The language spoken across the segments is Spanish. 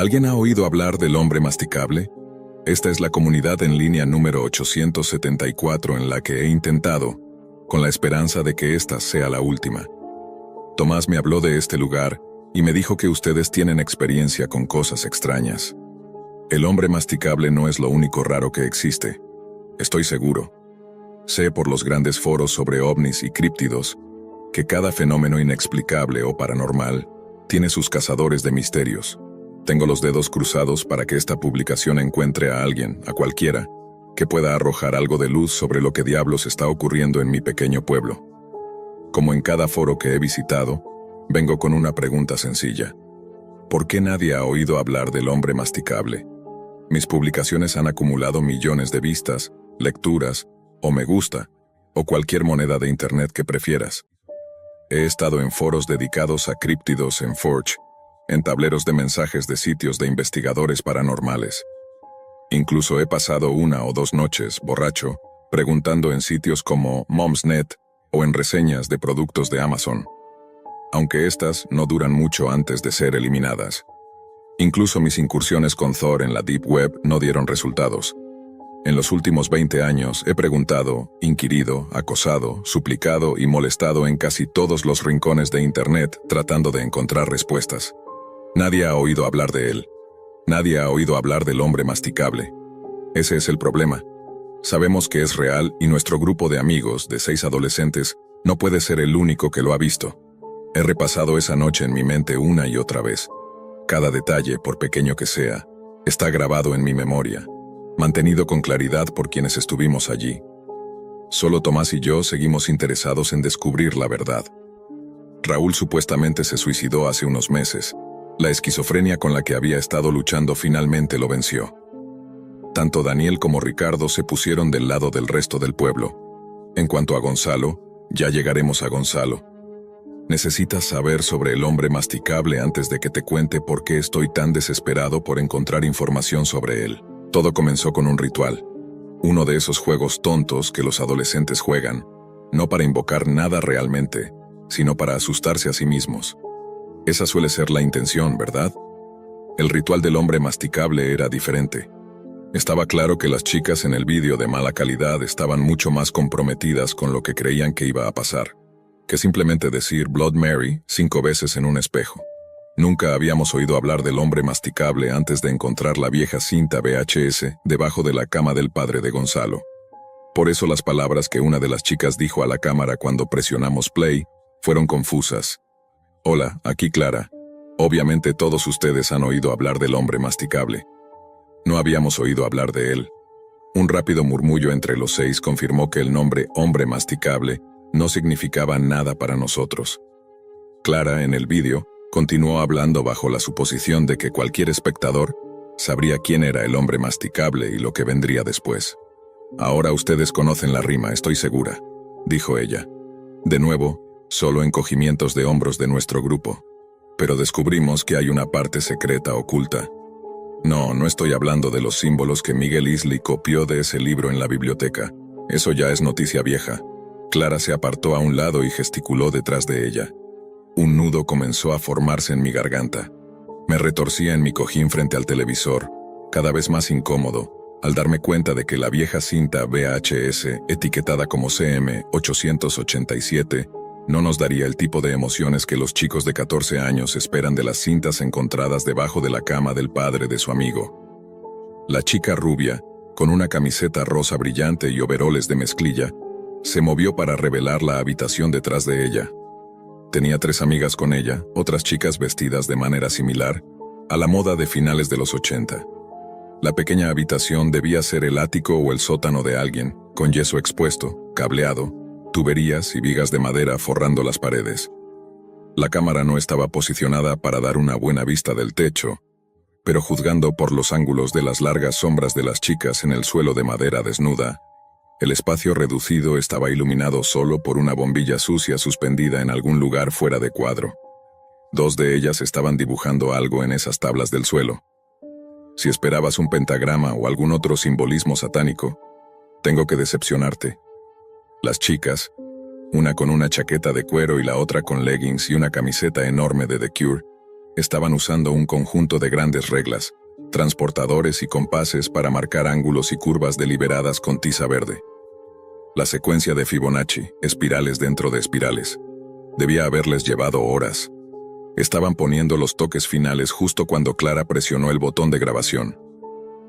¿Alguien ha oído hablar del hombre masticable? Esta es la comunidad en línea número 874 en la que he intentado, con la esperanza de que esta sea la última. Tomás me habló de este lugar y me dijo que ustedes tienen experiencia con cosas extrañas. El hombre masticable no es lo único raro que existe. Estoy seguro. Sé por los grandes foros sobre ovnis y críptidos que cada fenómeno inexplicable o paranormal tiene sus cazadores de misterios. Tengo los dedos cruzados para que esta publicación encuentre a alguien, a cualquiera, que pueda arrojar algo de luz sobre lo que diablos está ocurriendo en mi pequeño pueblo. Como en cada foro que he visitado, vengo con una pregunta sencilla. ¿Por qué nadie ha oído hablar del hombre masticable? Mis publicaciones han acumulado millones de vistas, lecturas, o me gusta, o cualquier moneda de internet que prefieras. He estado en foros dedicados a críptidos en Forge, en tableros de mensajes de sitios de investigadores paranormales. Incluso he pasado 1 o 2 noches, borracho, preguntando en sitios como Momsnet o en reseñas de productos de Amazon. Aunque estas no duran mucho antes de ser eliminadas. Incluso mis incursiones con Thor en la Deep Web no dieron resultados. En los últimos 20 años he preguntado, inquirido, acosado, suplicado y molestado en casi todos los rincones de Internet tratando de encontrar respuestas. Nadie ha oído hablar de él. Nadie ha oído hablar del hombre masticable. Ese es el problema. Sabemos que es real y nuestro grupo de amigos, de 6 adolescentes, no puede ser el único que lo ha visto. He repasado esa noche en mi mente una y otra vez. Cada detalle, por pequeño que sea, está grabado en mi memoria, mantenido con claridad por quienes estuvimos allí. Solo Tomás y yo seguimos interesados en descubrir la verdad. Raúl supuestamente se suicidó hace unos meses. La esquizofrenia con la que había estado luchando finalmente lo venció. Tanto Daniel como Ricardo se pusieron del lado del resto del pueblo. En cuanto a Gonzalo, ya llegaremos a Gonzalo. Necesitas saber sobre el hombre masticable antes de que te cuente por qué estoy tan desesperado por encontrar información sobre él. Todo comenzó con un ritual. Uno de esos juegos tontos que los adolescentes juegan, no para invocar nada realmente, sino para asustarse a sí mismos. Esa suele ser la intención, ¿verdad? El ritual del hombre masticable era diferente. Estaba claro que las chicas en el vídeo de mala calidad estaban mucho más comprometidas con lo que creían que iba a pasar, que simplemente decir Blood Mary 5 veces en un espejo. Nunca habíamos oído hablar del hombre masticable antes de encontrar la vieja cinta VHS debajo de la cama del padre de Gonzalo. Por eso las palabras que una de las chicas dijo a la cámara cuando presionamos play fueron confusas. Hola, aquí Clara. Obviamente todos ustedes han oído hablar del hombre masticable. No habíamos oído hablar de él. Un rápido murmullo entre los 6 confirmó que el nombre hombre masticable no significaba nada para nosotros. Clara, en el vídeo, continuó hablando bajo la suposición de que cualquier espectador sabría quién era el hombre masticable y lo que vendría después. Ahora ustedes conocen la rima, estoy segura, dijo ella. De nuevo, solo encogimientos de hombros de nuestro grupo. Pero descubrimos que hay una parte secreta oculta. No estoy hablando de los símbolos que Miguel Isley copió de ese libro en la biblioteca. Eso ya es noticia vieja. Clara se apartó a un lado y gesticuló detrás de ella. Un nudo comenzó a formarse en mi garganta. Me retorcía en mi cojín frente al televisor, cada vez más incómodo, al darme cuenta de que la vieja cinta VHS, etiquetada como CM887, no nos daría el tipo de emociones que los chicos de 14 años esperan de las cintas encontradas debajo de la cama del padre de su amigo. La chica rubia, con una camiseta rosa brillante y overoles de mezclilla, se movió para revelar la habitación detrás de ella. Tenía 3 amigas con ella, otras chicas vestidas de manera similar, a la moda de finales de los 80. La pequeña habitación debía ser el ático o el sótano de alguien, con yeso expuesto, cableado, tuberías y vigas de madera forrando las paredes. La cámara no estaba posicionada para dar una buena vista del techo, pero juzgando por los ángulos de las largas sombras de las chicas en el suelo de madera desnuda, el espacio reducido estaba iluminado solo por una bombilla sucia suspendida en algún lugar fuera de cuadro. 2 de ellas estaban dibujando algo en esas tablas del suelo. Si esperabas un pentagrama o algún otro simbolismo satánico, tengo que decepcionarte. Las chicas, una con una chaqueta de cuero y la otra con leggings y una camiseta enorme de The Cure, Estaban usando un conjunto de grandes reglas, transportadores y compases para marcar ángulos y curvas deliberadas con tiza verde. La secuencia de Fibonacci, espirales dentro de espirales, debía haberles llevado horas. Estaban poniendo los toques finales justo cuando Clara presionó el botón de grabación.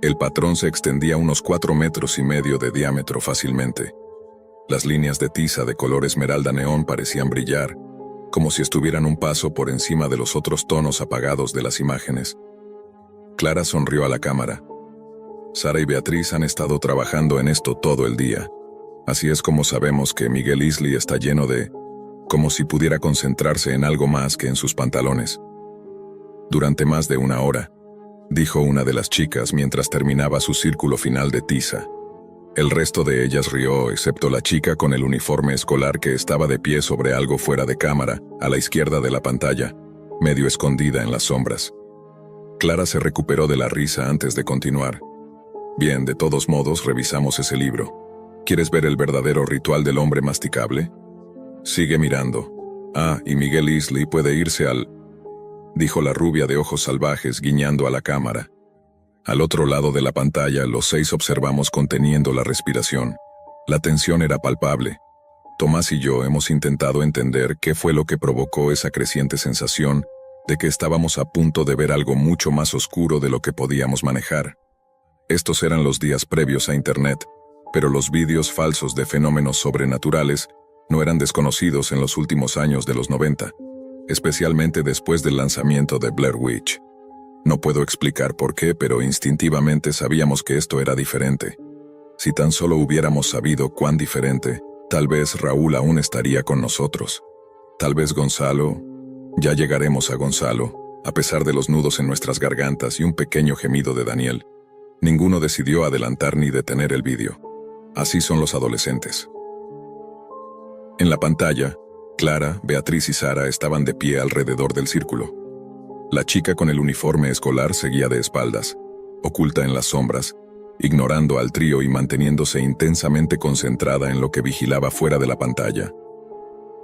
El patrón se extendía unos 4,5 metros de diámetro fácilmente. Las líneas de tiza de color esmeralda neón parecían brillar, como si estuvieran un paso por encima de los otros tonos apagados de las imágenes. Clara sonrió a la cámara. Sara y Beatriz han estado trabajando en esto todo el día. Así es como sabemos que Miguel Isley está lleno de... como si pudiera concentrarse en algo más que en sus pantalones. Durante más de 1 hora, dijo una de las chicas mientras terminaba su círculo final de tiza. El resto de ellas rió, excepto la chica con el uniforme escolar que estaba de pie sobre algo fuera de cámara, a la izquierda de la pantalla, medio escondida en las sombras. Clara se recuperó de la risa antes de continuar. Bien, de todos modos, revisamos ese libro. ¿Quieres ver el verdadero ritual del hombre masticable? Sigue mirando. Ah, y Miguel Isley puede irse al... dijo la rubia de ojos salvajes guiñando a la cámara. Al otro lado de la pantalla, los 6 observamos conteniendo la respiración. La tensión era palpable. Tomás y yo hemos intentado entender qué fue lo que provocó esa creciente sensación de que estábamos a punto de ver algo mucho más oscuro de lo que podíamos manejar. Estos eran los días previos a Internet, pero los vídeos falsos de fenómenos sobrenaturales no eran desconocidos en los últimos años de los 90, especialmente después del lanzamiento de Blair Witch. No puedo explicar por qué, pero instintivamente sabíamos que esto era diferente. Si tan solo hubiéramos sabido cuán diferente, tal vez Raúl aún estaría con nosotros. Tal vez Gonzalo... Ya llegaremos a Gonzalo, a pesar de los nudos en nuestras gargantas y un pequeño gemido de Daniel. Ninguno decidió adelantar ni detener el vídeo. Así son los adolescentes. En la pantalla, Clara, Beatriz y Sara estaban de pie alrededor del círculo. La chica con el uniforme escolar seguía de espaldas, oculta en las sombras, ignorando al trío y manteniéndose intensamente concentrada en lo que vigilaba fuera de la pantalla.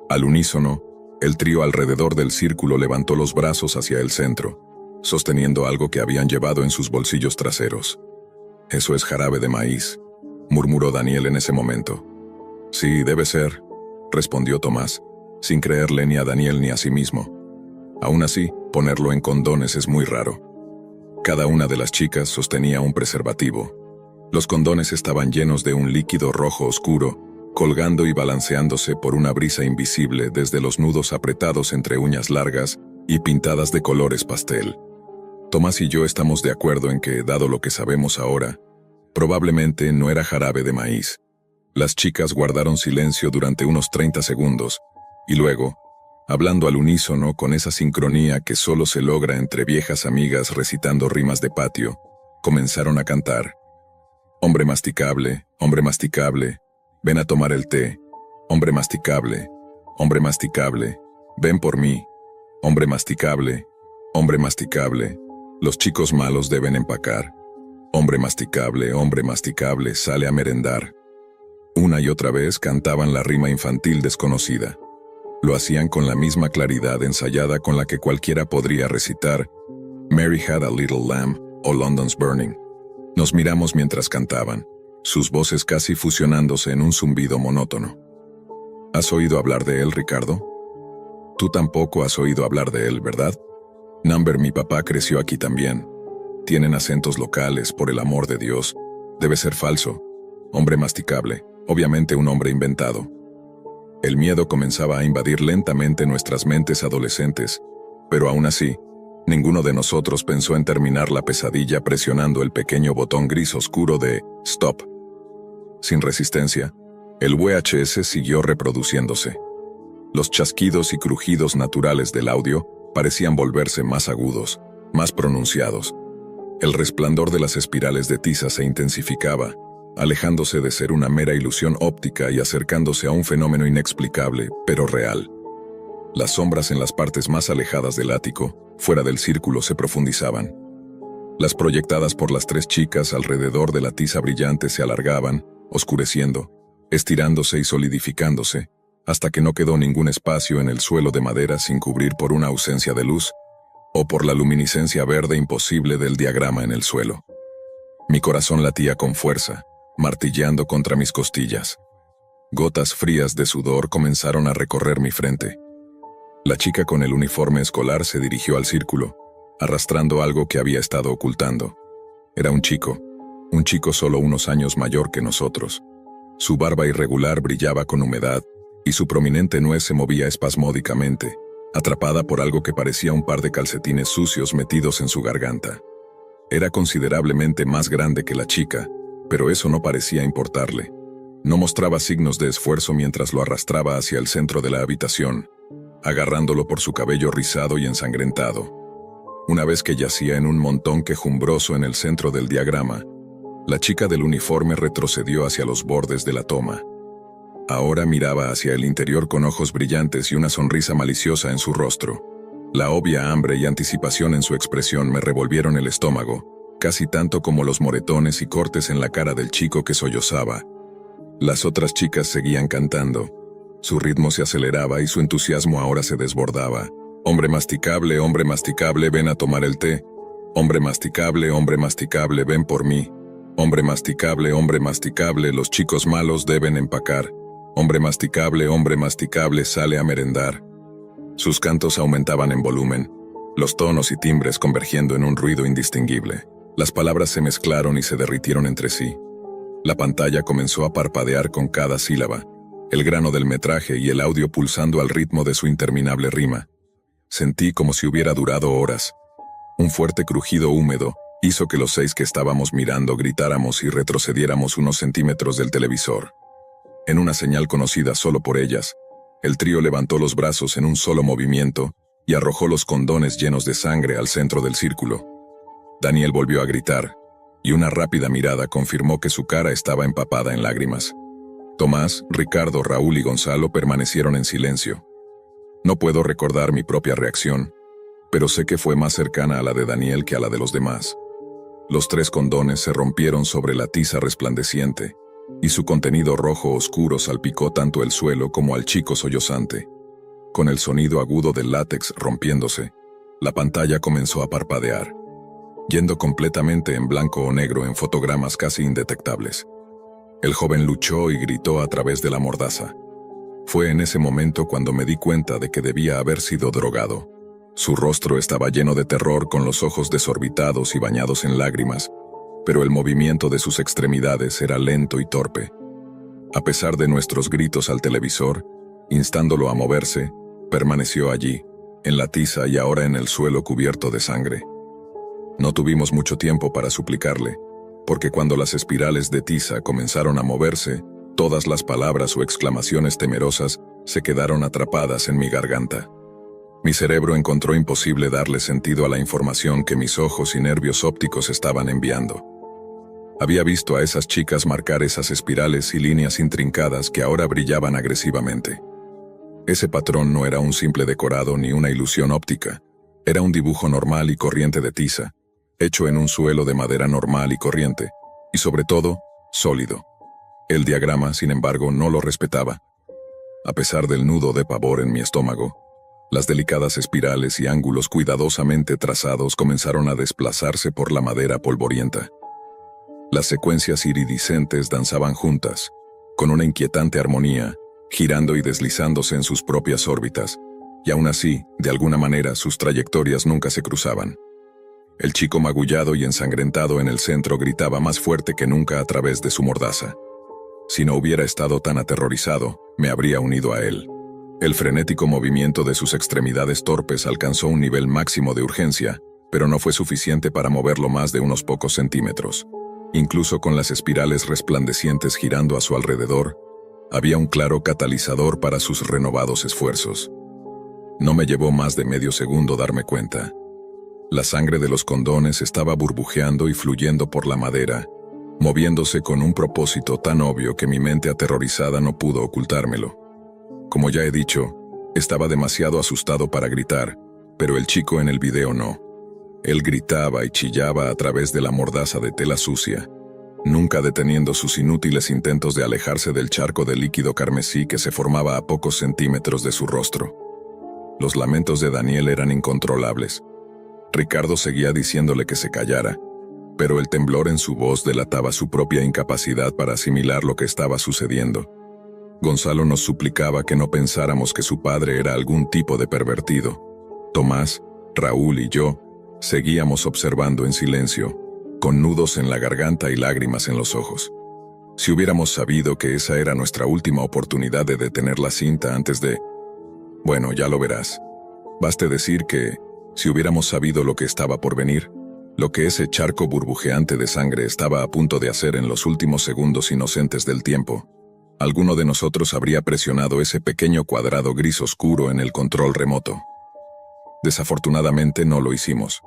Al unísono, el trío alrededor del círculo levantó los brazos hacia el centro, sosteniendo algo que habían llevado en sus bolsillos traseros. «Eso es jarabe de maíz», murmuró Daniel en ese momento. «Sí, debe ser», respondió Tomás, sin creerle ni a Daniel ni a sí mismo. Aún así, ponerlo en condones es muy raro. Cada una de las chicas sostenía un preservativo. Los condones estaban llenos de un líquido rojo oscuro, colgando y balanceándose por una brisa invisible desde los nudos apretados entre uñas largas y pintadas de colores pastel. Tomás y yo estamos de acuerdo en que, dado lo que sabemos ahora, probablemente no era jarabe de maíz. Las chicas guardaron silencio durante unos 30 segundos, y luego, hablando al unísono con esa sincronía que solo se logra entre viejas amigas recitando rimas de patio, comenzaron a cantar. Hombre masticable, ven a tomar el té. Hombre masticable, ven por mí. Hombre masticable, los chicos malos deben empacar. Hombre masticable, sale a merendar. Una y otra vez cantaban la rima infantil desconocida. Lo hacían con la misma claridad ensayada con la que cualquiera podría recitar Mary Had a Little Lamb o London's Burning. Nos miramos mientras cantaban, sus voces casi fusionándose en un zumbido monótono. ¿Has oído hablar de él, Ricardo? Tú tampoco has oído hablar de él, ¿verdad? Number, mi papá creció aquí también. Tienen acentos locales, por el amor de Dios. Debe ser falso. Hombre masticable, obviamente un hombre inventado. El miedo comenzaba a invadir lentamente nuestras mentes adolescentes, pero aún así, ninguno de nosotros pensó en terminar la pesadilla presionando el pequeño botón gris oscuro de «Stop». Sin resistencia, el VHS siguió reproduciéndose. Los chasquidos y crujidos naturales del audio parecían volverse más agudos, más pronunciados. El resplandor de las espirales de tiza se intensificaba, alejándose de ser una mera ilusión óptica y acercándose a un fenómeno inexplicable, pero real. Las sombras en las partes más alejadas del ático, fuera del círculo, se profundizaban. Las proyectadas por las 3 chicas alrededor de la tiza brillante se alargaban, oscureciendo, estirándose y solidificándose, hasta que no quedó ningún espacio en el suelo de madera sin cubrir por una ausencia de luz, o por la luminiscencia verde imposible del diagrama en el suelo. Mi corazón latía con fuerza, martilleando contra mis costillas. Gotas frías de sudor comenzaron a recorrer mi frente. La chica con el uniforme escolar se dirigió al círculo, arrastrando algo que había estado ocultando. Era un chico solo unos años mayor que nosotros. Su barba irregular brillaba con humedad y su prominente nuez se movía espasmódicamente, atrapada por algo que parecía un par de calcetines sucios metidos en su garganta. Era considerablemente más grande que la chica, pero eso no parecía importarle. No mostraba signos de esfuerzo mientras lo arrastraba hacia el centro de la habitación, agarrándolo por su cabello rizado y ensangrentado. Una vez que yacía en un montón quejumbroso en el centro del diagrama, la chica del uniforme retrocedió hacia los bordes de la toma. Ahora miraba hacia el interior con ojos brillantes y una sonrisa maliciosa en su rostro. La obvia hambre y anticipación en su expresión me revolvieron el estómago, casi tanto como los moretones y cortes en la cara del chico que sollozaba. Las otras chicas seguían cantando. Su ritmo se aceleraba y su entusiasmo ahora se desbordaba. Hombre masticable, ven a tomar el té. Hombre masticable, ven por mí. Hombre masticable, los chicos malos deben empacar. Hombre masticable, sale a merendar. Sus cantos aumentaban en volumen, los tonos y timbres convergiendo en un ruido indistinguible. Las palabras se mezclaron y se derritieron entre sí. La pantalla comenzó a parpadear con cada sílaba, el grano del metraje y el audio pulsando al ritmo de su interminable rima. Sentí como si hubiera durado horas. Un fuerte crujido húmedo hizo que los 6 que estábamos mirando gritáramos y retrocediéramos unos centímetros del televisor. En una señal conocida solo por ellas, el trío levantó los brazos en un solo movimiento y arrojó los condones llenos de sangre al centro del círculo. Daniel volvió a gritar, y una rápida mirada confirmó que su cara estaba empapada en lágrimas. Tomás, Ricardo, Raúl y Gonzalo permanecieron en silencio. No puedo recordar mi propia reacción, pero sé que fue más cercana a la de Daniel que a la de los demás. Los 3 condones se rompieron sobre la tiza resplandeciente, y su contenido rojo oscuro salpicó tanto el suelo como al chico sollozante. Con el sonido agudo del látex rompiéndose, la pantalla comenzó a parpadear, yendo completamente en blanco o negro en fotogramas casi indetectables. El joven luchó y gritó a través de la mordaza. Fue en ese momento cuando me di cuenta de que debía haber sido drogado. Su rostro estaba lleno de terror con los ojos desorbitados y bañados en lágrimas, pero el movimiento de sus extremidades era lento y torpe. A pesar de nuestros gritos al televisor, instándolo a moverse, permaneció allí, en la tiza y ahora en el suelo cubierto de sangre. No tuvimos mucho tiempo para suplicarle, porque cuando las espirales de tiza comenzaron a moverse, todas las palabras o exclamaciones temerosas se quedaron atrapadas en mi garganta. Mi cerebro encontró imposible darle sentido a la información que mis ojos y nervios ópticos estaban enviando. Había visto a esas chicas marcar esas espirales y líneas intrincadas que ahora brillaban agresivamente. Ese patrón no era un simple decorado ni una ilusión óptica, era un dibujo normal y corriente de tiza, hecho en un suelo de madera normal y corriente, y sobre todo, sólido. El diagrama, sin embargo, no lo respetaba. A pesar del nudo de pavor en mi estómago, las delicadas espirales y ángulos cuidadosamente trazados comenzaron a desplazarse por la madera polvorienta. Las secuencias iridiscentes danzaban juntas, con una inquietante armonía, girando y deslizándose en sus propias órbitas, y aún así, de alguna manera, sus trayectorias nunca se cruzaban. El chico magullado y ensangrentado en el centro gritaba más fuerte que nunca a través de su mordaza. Si no hubiera estado tan aterrorizado, me habría unido a él. El frenético movimiento de sus extremidades torpes alcanzó un nivel máximo de urgencia, pero no fue suficiente para moverlo más de unos pocos centímetros. Incluso con las espirales resplandecientes girando a su alrededor, había un claro catalizador para sus renovados esfuerzos. No me llevó más de medio segundo darme cuenta. La sangre de los condones estaba burbujeando y fluyendo por la madera, moviéndose con un propósito tan obvio que mi mente aterrorizada no pudo ocultármelo. Como ya he dicho, estaba demasiado asustado para gritar, pero el chico en el video no. Él gritaba y chillaba a través de la mordaza de tela sucia, nunca deteniendo sus inútiles intentos de alejarse del charco de líquido carmesí que se formaba a pocos centímetros de su rostro. Los lamentos de Daniel eran incontrolables. Ricardo seguía diciéndole que se callara, pero el temblor en su voz delataba su propia incapacidad para asimilar lo que estaba sucediendo. Gonzalo nos suplicaba que no pensáramos que su padre era algún tipo de pervertido. Tomás, Raúl y yo seguíamos observando en silencio, con nudos en la garganta y lágrimas en los ojos. Si hubiéramos sabido que esa era nuestra última oportunidad de detener la cinta antes de... Bueno, ya lo verás. Baste decir que, si hubiéramos sabido lo que estaba por venir, lo que ese charco burbujeante de sangre estaba a punto de hacer en los últimos segundos inocentes del tiempo, alguno de nosotros habría presionado ese pequeño cuadrado gris oscuro en el control remoto. Desafortunadamente no lo hicimos.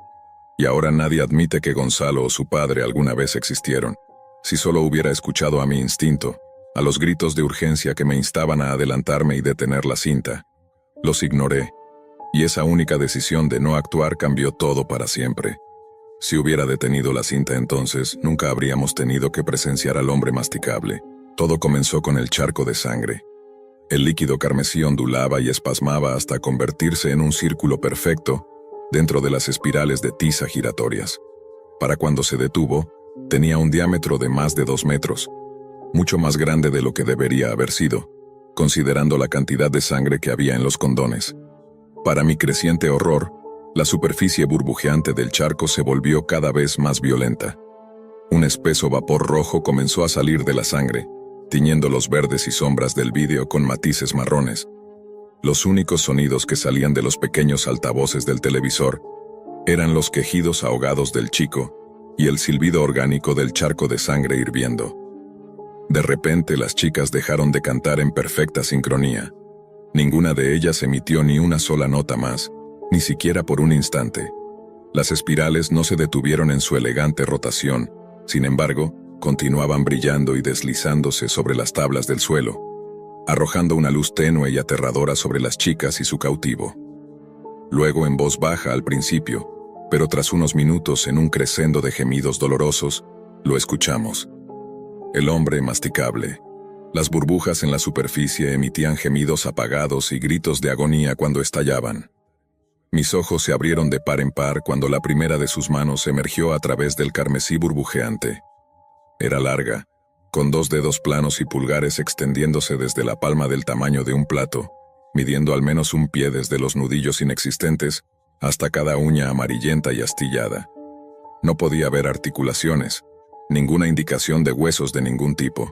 Y ahora nadie admite que Gonzalo o su padre alguna vez existieron. Si solo hubiera escuchado a mi instinto, a los gritos de urgencia que me instaban a adelantarme y detener la cinta, los ignoré, y esa única decisión de no actuar cambió todo para siempre. Si hubiera detenido la cinta entonces, nunca habríamos tenido que presenciar al hombre masticable. Todo comenzó con el charco de sangre. El líquido carmesí ondulaba y espasmaba hasta convertirse en un círculo perfecto dentro de las espirales de tiza giratorias. Para cuando se detuvo, tenía un diámetro de más de 2 metros, mucho más grande de lo que debería haber sido, considerando la cantidad de sangre que había en los condones. Para mi creciente horror, la superficie burbujeante del charco se volvió cada vez más violenta. Un espeso vapor rojo comenzó a salir de la sangre, tiñendo los verdes y sombras del vídeo con matices marrones. Los únicos sonidos que salían de los pequeños altavoces del televisor eran los quejidos ahogados del chico y el silbido orgánico del charco de sangre hirviendo. De repente las chicas dejaron de cantar en perfecta sincronía. Ninguna de ellas emitió ni una sola nota más, ni siquiera por un instante. Las espirales no se detuvieron en su elegante rotación, sin embargo, continuaban brillando y deslizándose sobre las tablas del suelo, arrojando una luz tenue y aterradora sobre las chicas y su cautivo. Luego en voz baja al principio, pero tras unos minutos en un crescendo de gemidos dolorosos, lo escuchamos. El hombre masticable. Las burbujas en la superficie emitían gemidos apagados y gritos de agonía cuando estallaban. Mis ojos se abrieron de par en par cuando la primera de sus manos emergió a través del carmesí burbujeante. Era larga, con 2 dedos planos y pulgares extendiéndose desde la palma del tamaño de un plato, midiendo al menos 1 pie desde los nudillos inexistentes hasta cada uña amarillenta y astillada. No podía ver articulaciones, ninguna indicación de huesos de ningún tipo.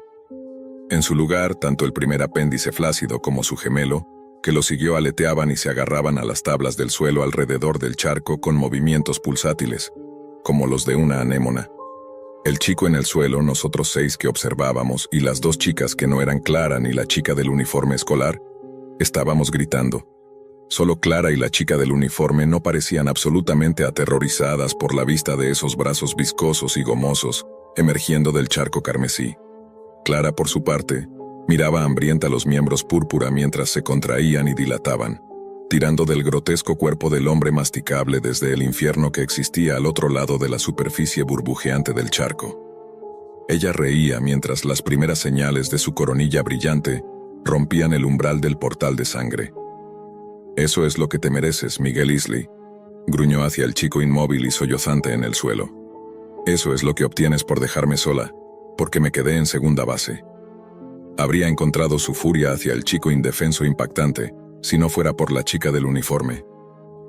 En su lugar, tanto el primer apéndice flácido como su gemelo, que lo siguió, aleteaban y se agarraban a las tablas del suelo alrededor del charco con movimientos pulsátiles, como los de una anémona. El chico en el suelo, nosotros 6 que observábamos y las 2 chicas que no eran Clara ni la chica del uniforme escolar, estábamos gritando. Solo Clara y la chica del uniforme no parecían absolutamente aterrorizadas por la vista de esos brazos viscosos y gomosos emergiendo del charco carmesí. Clara, por su parte, miraba hambrienta los miembros púrpura mientras se contraían y dilataban, tirando del grotesco cuerpo del hombre masticable desde el infierno que existía al otro lado de la superficie burbujeante del charco. Ella reía mientras las primeras señales de su coronilla brillante rompían el umbral del portal de sangre. «Eso es lo que te mereces, Miguel Isley», gruñó hacia el chico inmóvil y sollozante en el suelo. «Eso es lo que obtienes por dejarme sola, porque me quedé en segunda base». Habría encontrado su furia hacia el chico indefenso impactante, si no fuera por la chica del uniforme.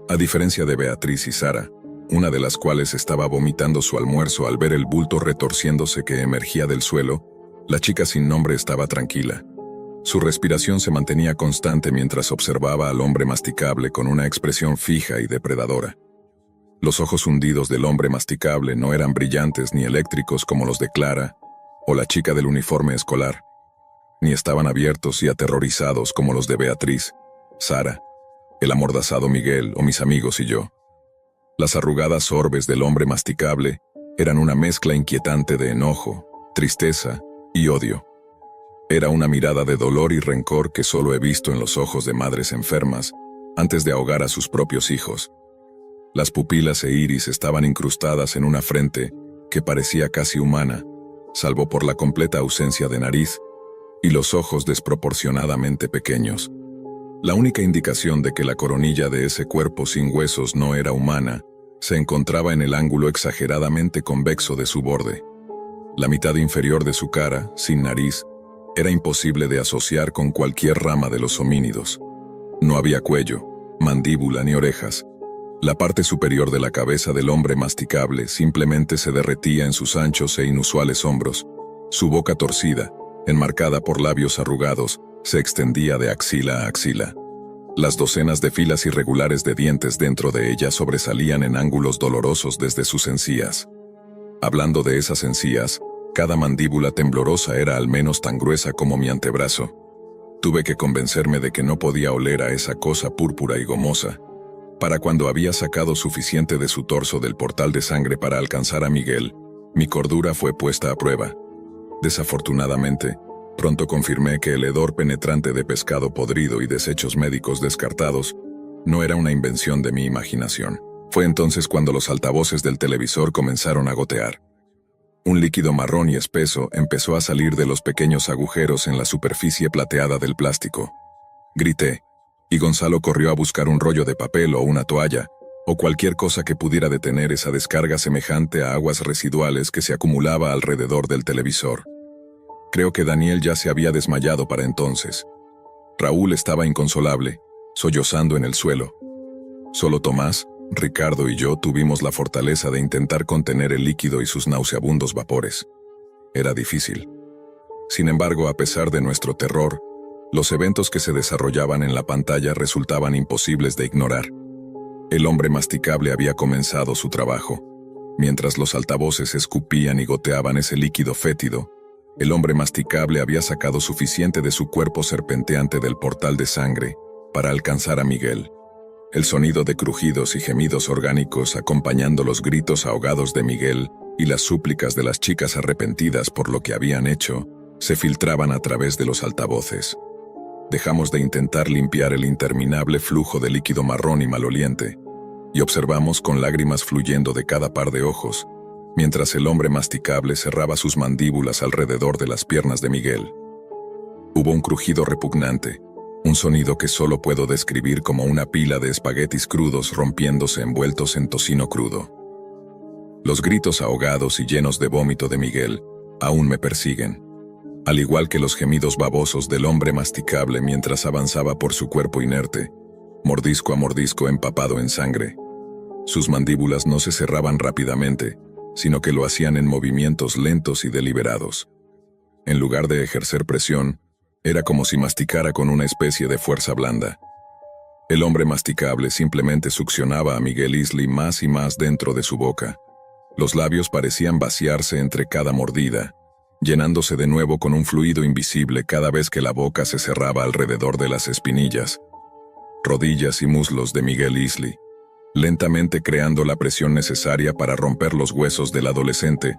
A diferencia de Beatriz y Sara, una de las cuales estaba vomitando su almuerzo al ver el bulto retorciéndose que emergía del suelo, la chica sin nombre estaba tranquila. Su respiración se mantenía constante mientras observaba al hombre masticable con una expresión fija y depredadora. Los ojos hundidos del hombre masticable no eran brillantes ni eléctricos como los de Clara o la chica del uniforme escolar, ni estaban abiertos y aterrorizados como los de Beatriz, Sara, el amordazado Miguel o mis amigos y yo. Las arrugadas orbes del hombre masticable eran una mezcla inquietante de enojo, tristeza y odio. Era una mirada de dolor y rencor que solo he visto en los ojos de madres enfermas antes de ahogar a sus propios hijos. Las pupilas e iris estaban incrustadas en una frente que parecía casi humana, salvo por la completa ausencia de nariz, y los ojos desproporcionadamente pequeños. La única indicación de que la coronilla de ese cuerpo sin huesos no era humana Se encontraba en el ángulo exageradamente convexo de su borde. La mitad inferior de su cara, sin nariz, era imposible de asociar con cualquier rama de los homínidos. No había cuello, mandíbula ni orejas. La parte superior de la cabeza del hombre masticable simplemente se derretía en sus anchos e inusuales hombros. Su boca torcida, enmarcada por labios arrugados, se extendía de axila a axila. Las docenas de filas irregulares de dientes dentro de ella sobresalían en ángulos dolorosos desde sus encías. Hablando de esas encías, cada mandíbula temblorosa era al menos tan gruesa como mi antebrazo. Tuve que convencerme de que no podía oler a esa cosa púrpura y gomosa. Para cuando había sacado suficiente de su torso del portal de sangre para alcanzar a Miguel, mi cordura fue puesta a prueba. Desafortunadamente, pronto confirmé que el hedor penetrante de pescado podrido y desechos médicos descartados no era una invención de mi imaginación. Fue entonces cuando los altavoces del televisor comenzaron a gotear. Un líquido marrón y espeso empezó a salir de los pequeños agujeros en la superficie plateada del plástico. Grité, y Gonzalo corrió a buscar un rollo de papel o una toalla, o cualquier cosa que pudiera detener esa descarga semejante a aguas residuales que se acumulaba alrededor del televisor. Creo que Daniel ya se había desmayado para entonces. Raúl estaba inconsolable, sollozando en el suelo. Solo Tomás, Ricardo y yo tuvimos la fortaleza de intentar contener el líquido y sus nauseabundos vapores. Era difícil. Sin embargo, a pesar de nuestro terror, los eventos que se desarrollaban en la pantalla resultaban imposibles de ignorar. El hombre masticable había comenzado su trabajo. Mientras los altavoces escupían y goteaban ese líquido fétido, el hombre masticable había sacado suficiente de su cuerpo serpenteante del portal de sangre para alcanzar a Miguel. El sonido de crujidos y gemidos orgánicos acompañando los gritos ahogados de Miguel y las súplicas de las chicas arrepentidas por lo que habían hecho, se filtraban a través de los altavoces. Dejamos de intentar limpiar el interminable flujo de líquido marrón y maloliente, y observamos con lágrimas fluyendo de cada par de ojos, mientras el hombre masticable cerraba sus mandíbulas alrededor de las piernas de Miguel. Hubo un crujido repugnante, un sonido que solo puedo describir como una pila de espaguetis crudos rompiéndose envueltos en tocino crudo. Los gritos ahogados y llenos de vómito de Miguel aún me persiguen, al igual que los gemidos babosos del hombre masticable mientras avanzaba por su cuerpo inerte, mordisco a mordisco empapado en sangre. Sus mandíbulas no se cerraban rápidamente, sino que lo hacían en movimientos lentos y deliberados. En lugar de ejercer presión, era como si masticara con una especie de fuerza blanda. El hombre masticable simplemente succionaba a Miguel Isley más y más dentro de su boca. Los labios parecían vaciarse entre cada mordida, llenándose de nuevo con un fluido invisible cada vez que la boca se cerraba alrededor de las espinillas, rodillas y muslos de Miguel Isley, lentamente creando la presión necesaria para romper los huesos del adolescente,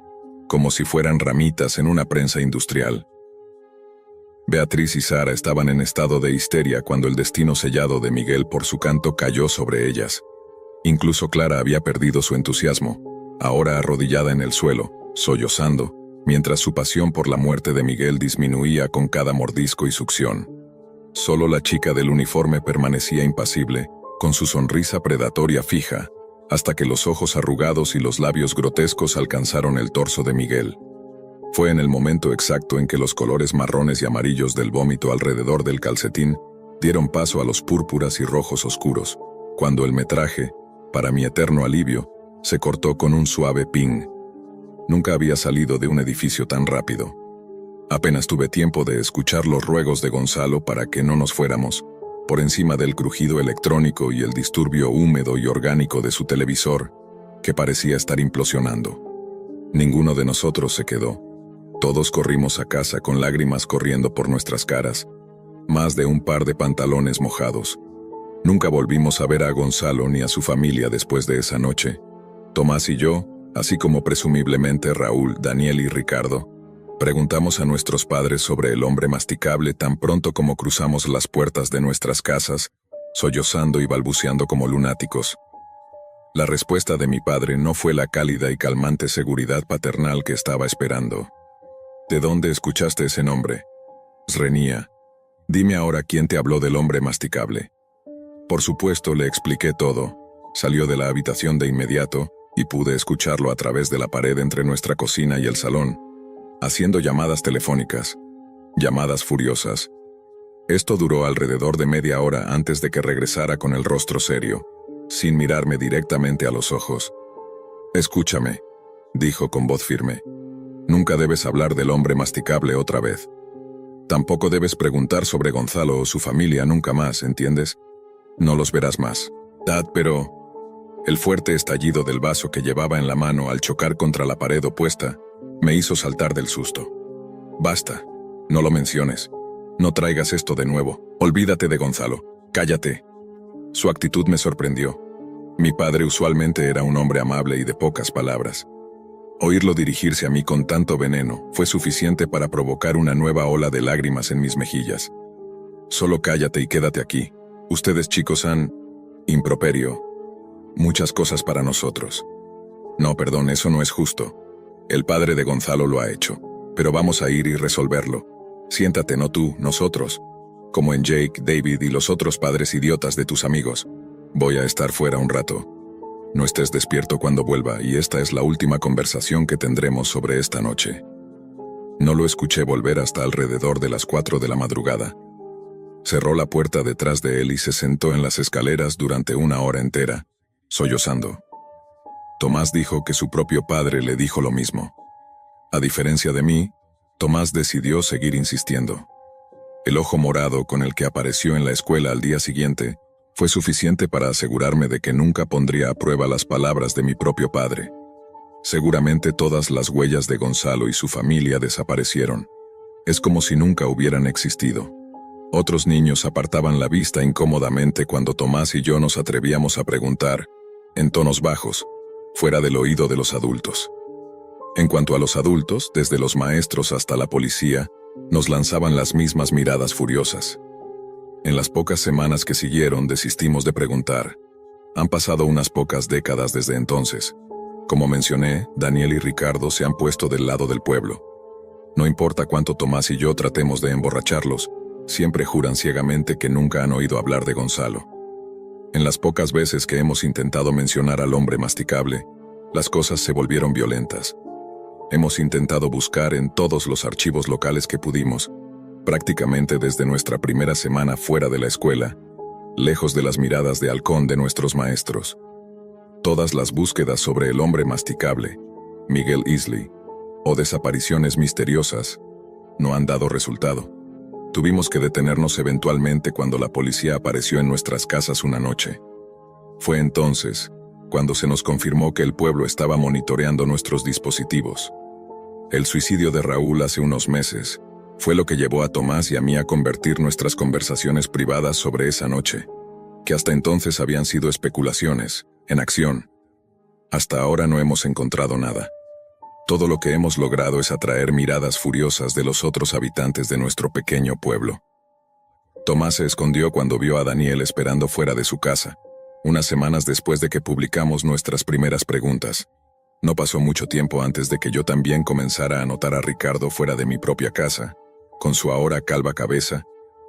como si fueran ramitas en una prensa industrial. Beatriz y Sara estaban en estado de histeria cuando el destino sellado de Miguel por su canto cayó sobre ellas. Incluso Clara había perdido su entusiasmo, ahora arrodillada en el suelo, sollozando, mientras su pasión por la muerte de Miguel disminuía con cada mordisco y succión. Solo la chica del uniforme permanecía impasible, con su sonrisa predatoria fija, hasta que los ojos arrugados y los labios grotescos alcanzaron el torso de Miguel. Fue en el momento exacto en que los colores marrones y amarillos del vómito alrededor del calcetín dieron paso a los púrpuras y rojos oscuros, cuando el metraje, para mi eterno alivio, se cortó con un suave ping. Nunca había salido de un edificio tan rápido. Apenas tuve tiempo de escuchar los ruegos de Gonzalo para que no nos fuéramos, por encima del crujido electrónico y el disturbio húmedo y orgánico de su televisor, que parecía estar implosionando. Ninguno de nosotros se quedó. Todos corrimos a casa con lágrimas corriendo por nuestras caras, más de un par de pantalones mojados. Nunca volvimos a ver a Gonzalo ni a su familia después de esa noche. Tomás y yo, así como presumiblemente Raúl, Daniel y Ricardo, preguntamos a nuestros padres sobre el hombre masticable tan pronto como cruzamos las puertas de nuestras casas, sollozando y balbuceando como lunáticos. La respuesta de mi padre no fue la cálida y calmante seguridad paternal que estaba esperando. ¿De dónde escuchaste ese nombre? Reñía. Dime ahora quién te habló del hombre masticable. Por supuesto, le expliqué todo. Salió de la habitación de inmediato y pude escucharlo a través de la pared entre nuestra cocina y el salón, haciendo llamadas telefónicas, llamadas furiosas. Esto duró alrededor de media hora antes de que regresara con el rostro serio, sin mirarme directamente a los ojos. «Escúchame», dijo con voz firme. «Nunca debes hablar del hombre masticable otra vez. Tampoco debes preguntar sobre Gonzalo o su familia nunca más, ¿entiendes? No los verás más. Dad, pero...» El fuerte estallido del vaso que llevaba en la mano al chocar contra la pared opuesta me hizo saltar del susto. «Basta. No lo menciones. No traigas esto de nuevo. Olvídate de Gonzalo. Cállate». Su actitud me sorprendió. Mi padre usualmente era un hombre amable y de pocas palabras. Oírlo dirigirse a mí con tanto veneno fue suficiente para provocar una nueva ola de lágrimas en mis mejillas. «Solo cállate y quédate aquí. Ustedes chicos han... improperio. Muchas cosas para nosotros. No, perdón, eso no es justo. El padre de Gonzalo lo ha hecho. Pero vamos a ir y resolverlo. Siéntate, no tú, nosotros. Como en Jake, David y los otros padres idiotas de tus amigos. Voy a estar fuera un rato. No estés despierto cuando vuelva y esta es la última conversación que tendremos sobre esta noche». No lo escuché volver hasta alrededor de las 4 de la madrugada. Cerró la puerta detrás de él y se sentó en las escaleras durante una hora entera, sollozando. Tomás dijo que su propio padre le dijo lo mismo. A diferencia de mí, Tomás decidió seguir insistiendo. El ojo morado con el que apareció en la escuela al día siguiente fue suficiente para asegurarme de que nunca pondría a prueba las palabras de mi propio padre. Seguramente todas las huellas de Gonzalo y su familia desaparecieron. Es como si nunca hubieran existido. Otros niños apartaban la vista incómodamente cuando Tomás y yo nos atrevíamos a preguntar, en tonos bajos, fuera del oído de los adultos. En cuanto a los adultos, desde los maestros hasta la policía, nos lanzaban las mismas miradas furiosas. En las pocas semanas que siguieron desistimos de preguntar. Han pasado unas pocas décadas desde entonces. Como mencioné, Daniel y Ricardo se han puesto del lado del pueblo. No importa cuánto Tomás y yo tratemos de emborracharlos, siempre juran ciegamente que nunca han oído hablar de Gonzalo. En las pocas veces que hemos intentado mencionar al hombre masticable, las cosas se volvieron violentas. Hemos intentado buscar en todos los archivos locales que pudimos, prácticamente desde nuestra primera semana fuera de la escuela, lejos de las miradas de halcón de nuestros maestros. Todas las búsquedas sobre el hombre masticable, Miguel Isley, o desapariciones misteriosas, no han dado resultado. Tuvimos que detenernos eventualmente cuando la policía apareció en nuestras casas una noche. Fue entonces cuando se nos confirmó que el pueblo estaba monitoreando nuestros dispositivos. El suicidio de Raúl hace unos meses fue lo que llevó a Tomás y a mí a convertir nuestras conversaciones privadas sobre esa noche, que hasta entonces habían sido especulaciones, en acción. Hasta ahora no hemos encontrado nada. Todo lo que hemos logrado es atraer miradas furiosas de los otros habitantes de nuestro pequeño pueblo. Tomás se escondió cuando vio a Daniel esperando fuera de su casa, unas semanas después de que publicamos nuestras primeras preguntas. No pasó mucho tiempo antes de que yo también comenzara a notar a Ricardo fuera de mi propia casa, con su ahora calva cabeza,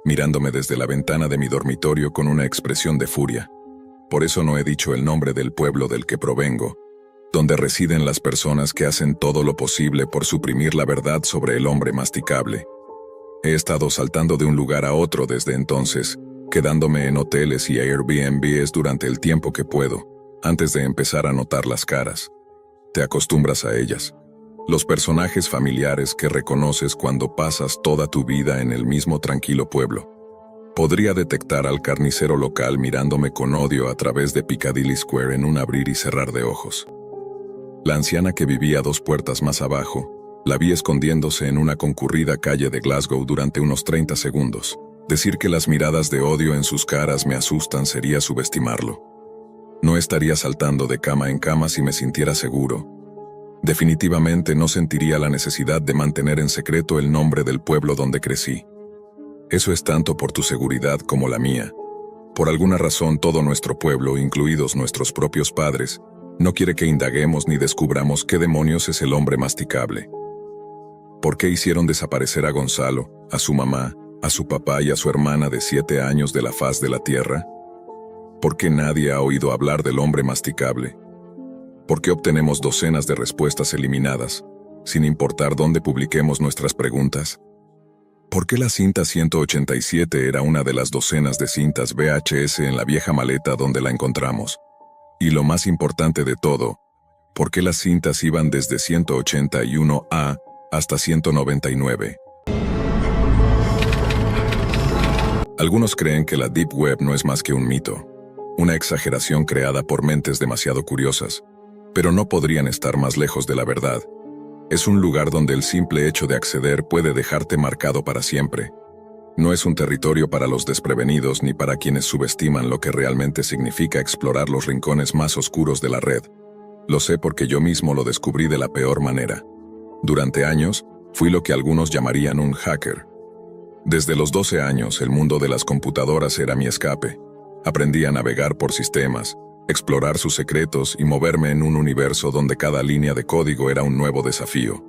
mirándome desde la ventana de mi dormitorio con una expresión de furia. Por eso no he dicho el nombre del pueblo del que provengo, donde residen las personas que hacen todo lo posible por suprimir la verdad sobre el hombre masticable. He estado saltando de un lugar a otro desde entonces, quedándome en hoteles y Airbnbs durante el tiempo que puedo, antes de empezar a notar las caras. Te acostumbras a ellas. Los personajes familiares que reconoces cuando pasas toda tu vida en el mismo tranquilo pueblo. Podría detectar al carnicero local mirándome con odio a través de Piccadilly Square en un abrir y cerrar de ojos. La anciana que vivía 2 puertas más abajo, la vi escondiéndose en una concurrida calle de Glasgow durante unos 30 segundos. Decir que las miradas de odio en sus caras me asustan sería subestimarlo. No estaría saltando de cama en cama si me sintiera seguro. Definitivamente no sentiría la necesidad de mantener en secreto el nombre del pueblo donde crecí. Eso es tanto por tu seguridad como la mía. Por alguna razón todo nuestro pueblo, incluidos nuestros propios padres, no quiere que indaguemos ni descubramos qué demonios es el hombre masticable. ¿Por qué hicieron desaparecer a Gonzalo, a su mamá, a su papá y a su hermana de 7 años de la faz de la tierra? ¿Por qué nadie ha oído hablar del hombre masticable? ¿Por qué obtenemos docenas de respuestas eliminadas, sin importar dónde publiquemos nuestras preguntas? ¿Por qué la cinta 187 era una de las docenas de cintas VHS en la vieja maleta donde la encontramos? Y lo más importante de todo, ¿por qué las cintas iban desde 181A hasta 199? Algunos creen que la Deep Web no es más que un mito, una exageración creada por mentes demasiado curiosas, pero no podrían estar más lejos de la verdad. Es un lugar donde el simple hecho de acceder puede dejarte marcado para siempre. No es un territorio para los desprevenidos ni para quienes subestiman lo que realmente significa explorar los rincones más oscuros de la red. Lo sé porque yo mismo lo descubrí de la peor manera. Durante años, fui lo que algunos llamarían un hacker. Desde los 12 años, el mundo de las computadoras era mi escape. Aprendí a navegar por sistemas, explorar sus secretos y moverme en un universo donde cada línea de código era un nuevo desafío.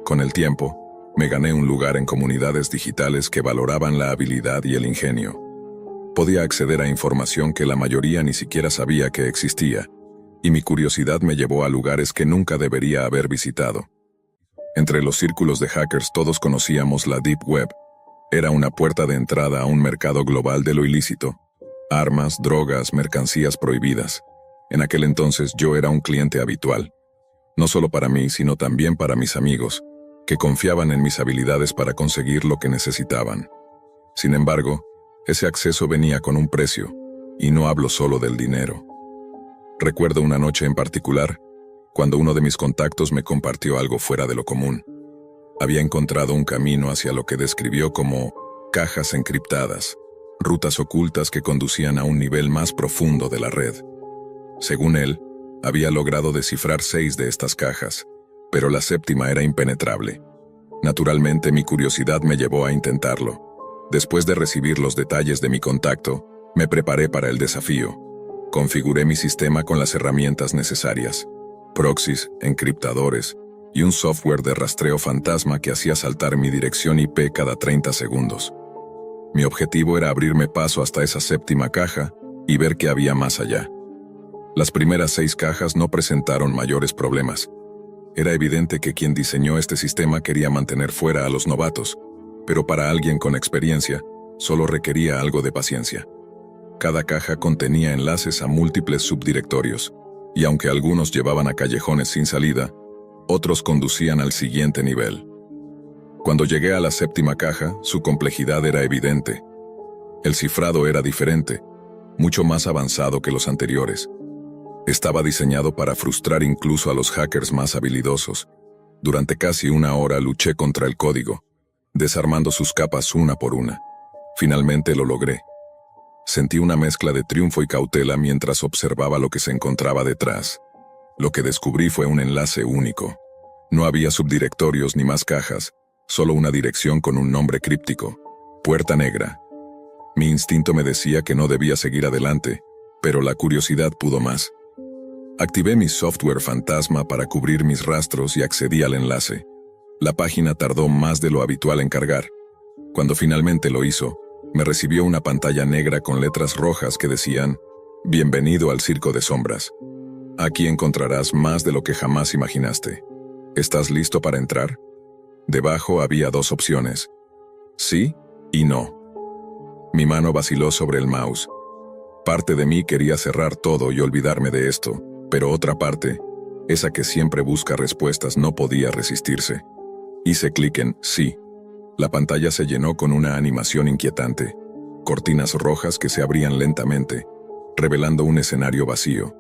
Con el tiempo, me gané un lugar en comunidades digitales que valoraban la habilidad y el ingenio. Podía acceder a información que la mayoría ni siquiera sabía que existía, y mi curiosidad me llevó a lugares que nunca debería haber visitado. Entre los círculos de hackers todos conocíamos la Deep Web. Era una puerta de entrada a un mercado global de lo ilícito. Armas, drogas, mercancías prohibidas. En aquel entonces yo era un cliente habitual. No solo para mí, sino también para mis amigos, que confiaban en mis habilidades para conseguir lo que necesitaban. Sin embargo, ese acceso venía con un precio, y no hablo solo del dinero. Recuerdo una noche en particular, cuando uno de mis contactos me compartió algo fuera de lo común. Había encontrado un camino hacia lo que describió como cajas encriptadas, rutas ocultas que conducían a un nivel más profundo de la red. Según él, había logrado descifrar 6 de estas cajas, pero la séptima era impenetrable. Naturalmente, mi curiosidad me llevó a intentarlo. Después de recibir los detalles de mi contacto, me preparé para el desafío. Configuré mi sistema con las herramientas necesarias: proxies, encriptadores y un software de rastreo fantasma que hacía saltar mi dirección IP cada 30 segundos. Mi objetivo era abrirme paso hasta esa séptima caja y ver qué había más allá. Las primeras 6 cajas no presentaron mayores problemas. Era evidente que quien diseñó este sistema quería mantener fuera a los novatos, pero para alguien con experiencia, solo requería algo de paciencia. Cada caja contenía enlaces a múltiples subdirectorios, y aunque algunos llevaban a callejones sin salida, otros conducían al siguiente nivel. Cuando llegué a la séptima caja, su complejidad era evidente. El cifrado era diferente, mucho más avanzado que los anteriores. Estaba diseñado para frustrar incluso a los hackers más habilidosos. Durante casi una hora luché contra el código, desarmando sus capas una por una. Finalmente lo logré. Sentí una mezcla de triunfo y cautela mientras observaba lo que se encontraba detrás. Lo que descubrí fue un enlace único. No había subdirectorios ni más cajas, solo una dirección con un nombre críptico: Puerta Negra. Mi instinto me decía que no debía seguir adelante, pero la curiosidad pudo más. Activé mi software fantasma para cubrir mis rastros y accedí al enlace. La página tardó más de lo habitual en cargar. Cuando finalmente lo hizo, me recibió una pantalla negra con letras rojas que decían: Bienvenido al Circo de Sombras. Aquí encontrarás más de lo que jamás imaginaste. ¿Estás listo para entrar? Debajo había 2 opciones: sí y no. Mi mano vaciló sobre el mouse. Parte de mí quería cerrar todo y olvidarme de esto, pero otra parte, esa que siempre busca respuestas, no podía resistirse. Hice clic en sí. La pantalla se llenó con una animación inquietante: cortinas rojas que se abrían lentamente, revelando un escenario vacío.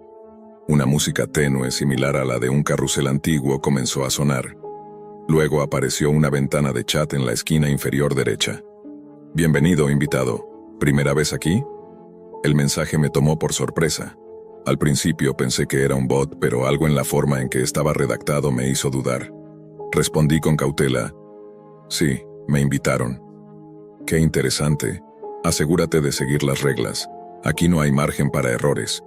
Una música tenue similar a la de un carrusel antiguo comenzó a sonar. Luego apareció una ventana de chat en la esquina inferior derecha. Bienvenido, invitado. ¿Primera vez aquí? El mensaje me tomó por sorpresa. Al principio pensé que era un bot, pero algo en la forma en que estaba redactado me hizo dudar. Respondí con cautela: sí, me invitaron. Qué interesante. Asegúrate de seguir las reglas. Aquí no hay margen para errores.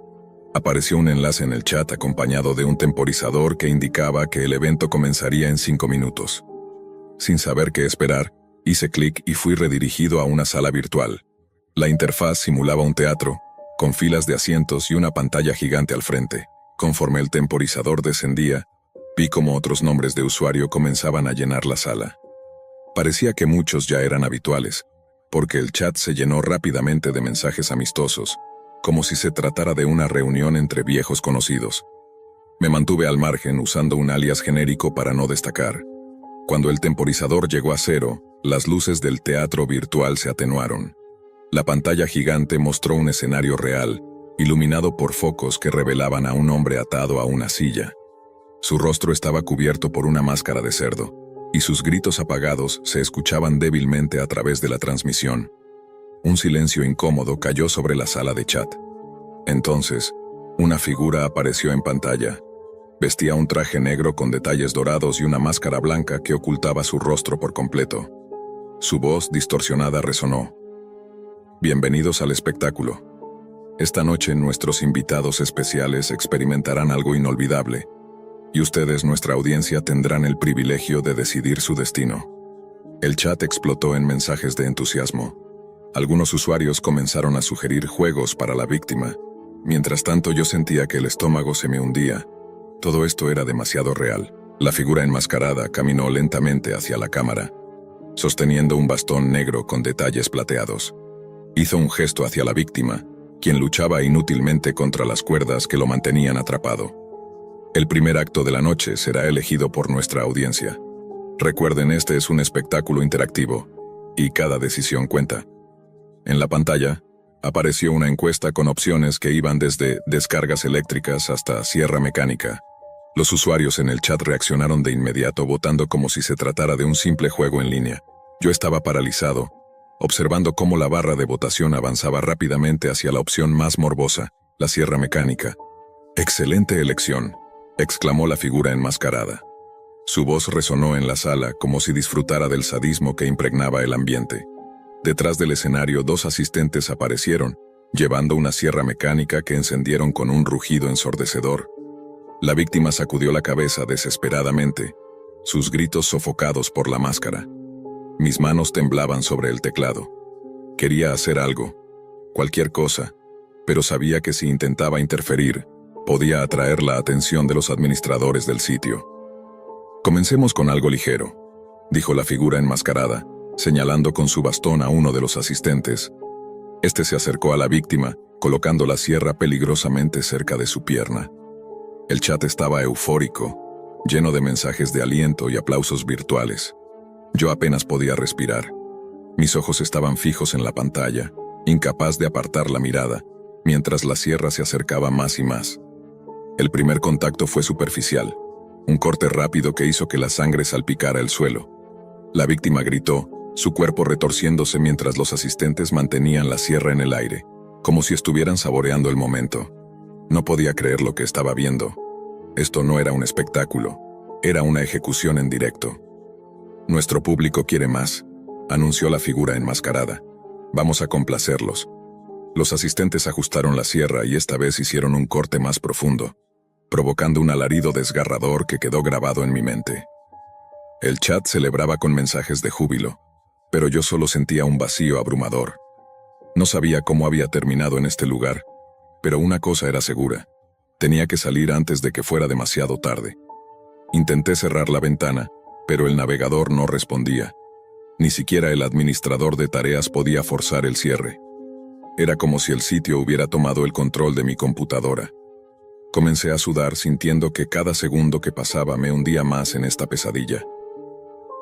Apareció un enlace en el chat acompañado de un temporizador que indicaba que el evento comenzaría en 5 minutos. Sin saber qué esperar, hice clic y fui redirigido a una sala virtual. La interfaz simulaba un teatro, con filas de asientos y una pantalla gigante al frente. Conforme el temporizador descendía, vi cómo otros nombres de usuario comenzaban a llenar la sala. Parecía que muchos ya eran habituales, porque el chat se llenó rápidamente de mensajes amistosos, como si se tratara de una reunión entre viejos conocidos. Me mantuve al margen usando un alias genérico para no destacar. Cuando el temporizador llegó a 0, las luces del teatro virtual se atenuaron. La pantalla gigante mostró un escenario real, iluminado por focos que revelaban a un hombre atado a una silla. Su rostro estaba cubierto por una máscara de cerdo, y sus gritos apagados se escuchaban débilmente a través de la transmisión. Un silencio incómodo cayó sobre la sala de chat. Entonces, una figura apareció en pantalla. Vestía un traje negro con detalles dorados y una máscara blanca que ocultaba su rostro por completo. Su voz distorsionada resonó. Bienvenidos al espectáculo. Esta noche nuestros invitados especiales experimentarán algo inolvidable, y ustedes, nuestra audiencia, tendrán el privilegio de decidir su destino. El chat explotó en mensajes de entusiasmo. Algunos usuarios comenzaron a sugerir juegos para la víctima. Mientras tanto yo sentía que el estómago se me hundía. Todo esto era demasiado real. La figura enmascarada caminó lentamente hacia la cámara, sosteniendo un bastón negro con detalles plateados. Hizo un gesto hacia la víctima, quien luchaba inútilmente contra las cuerdas que lo mantenían atrapado. El primer acto de la noche será elegido por nuestra audiencia. Recuerden, este es un espectáculo interactivo, y cada decisión cuenta. En la pantalla, apareció una encuesta con opciones que iban desde descargas eléctricas hasta sierra mecánica. Los usuarios en el chat reaccionaron de inmediato votando como si se tratara de un simple juego en línea. Yo estaba paralizado, observando cómo la barra de votación avanzaba rápidamente hacia la opción más morbosa, la sierra mecánica. «¡Excelente elección!», exclamó la figura enmascarada. Su voz resonó en la sala como si disfrutara del sadismo que impregnaba el ambiente. Detrás del escenario, dos asistentes aparecieron, llevando una sierra mecánica que encendieron con un rugido ensordecedor. La víctima sacudió la cabeza desesperadamente, sus gritos sofocados por la máscara. Mis manos temblaban sobre el teclado. Quería hacer algo, cualquier cosa, pero sabía que si intentaba interferir, podía atraer la atención de los administradores del sitio. «Comencemos con algo ligero», dijo la figura enmascarada, señalando con su bastón a uno de los asistentes. Este se acercó a la víctima, colocando la sierra peligrosamente cerca de su pierna. El chat estaba eufórico, lleno de mensajes de aliento y aplausos virtuales. Yo apenas podía respirar. Mis ojos estaban fijos en la pantalla, incapaz de apartar la mirada, mientras la sierra se acercaba más y más. El primer contacto fue superficial, un corte rápido que hizo que la sangre salpicara el suelo. La víctima gritó, su cuerpo retorciéndose mientras los asistentes mantenían la sierra en el aire, como si estuvieran saboreando el momento. No podía creer lo que estaba viendo. Esto no era un espectáculo, era una ejecución en directo. «Nuestro público quiere más», anunció la figura enmascarada. «Vamos a complacerlos». Los asistentes ajustaron la sierra y esta vez hicieron un corte más profundo, provocando un alarido desgarrador que quedó grabado en mi mente. El chat celebraba con mensajes de júbilo, pero yo solo sentía un vacío abrumador. No sabía cómo había terminado en este lugar, pero una cosa era segura: tenía que salir antes de que fuera demasiado tarde. Intenté cerrar la ventana, pero el navegador no respondía. Ni siquiera el administrador de tareas podía forzar el cierre. Era como si el sitio hubiera tomado el control de mi computadora. Comencé a sudar, sintiendo que cada segundo que pasaba me hundía más en esta pesadilla.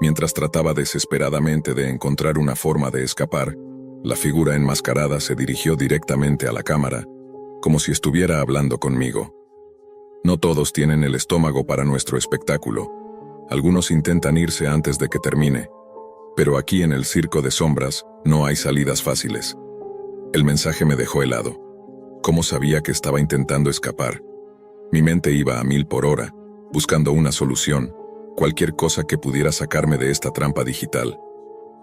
Mientras trataba desesperadamente de encontrar una forma de escapar, la figura enmascarada se dirigió directamente a la cámara, como si estuviera hablando conmigo. «No todos tienen el estómago para nuestro espectáculo. Algunos intentan irse antes de que termine. Pero aquí en el circo de sombras no hay salidas fáciles». El mensaje me dejó helado. ¿Cómo sabía que estaba intentando escapar? Mi mente iba a 1000 por hora, buscando una solución, cualquier cosa que pudiera sacarme de esta trampa digital.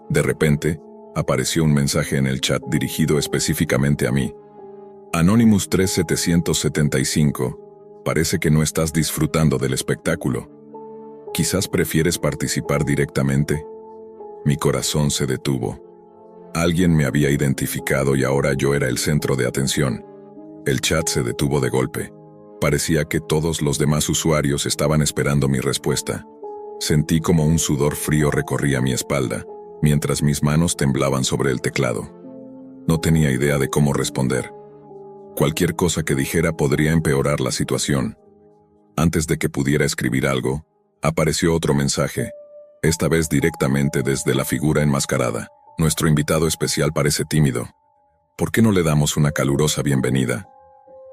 De repente, apareció un mensaje en el chat dirigido específicamente a mí. «Anonymous 3775, parece que no estás disfrutando del espectáculo. ¿Quizás prefieres participar directamente?» Mi corazón se detuvo. Alguien me había identificado y ahora yo era el centro de atención. El chat se detuvo de golpe. Parecía que todos los demás usuarios estaban esperando mi respuesta. Sentí como un sudor frío recorría mi espalda, mientras mis manos temblaban sobre el teclado. No tenía idea de cómo responder. Cualquier cosa que dijera podría empeorar la situación. Antes de que pudiera escribir algo, apareció otro mensaje, esta vez directamente desde la figura enmascarada. Nuestro invitado especial parece tímido. ¿Por qué no le damos una calurosa bienvenida?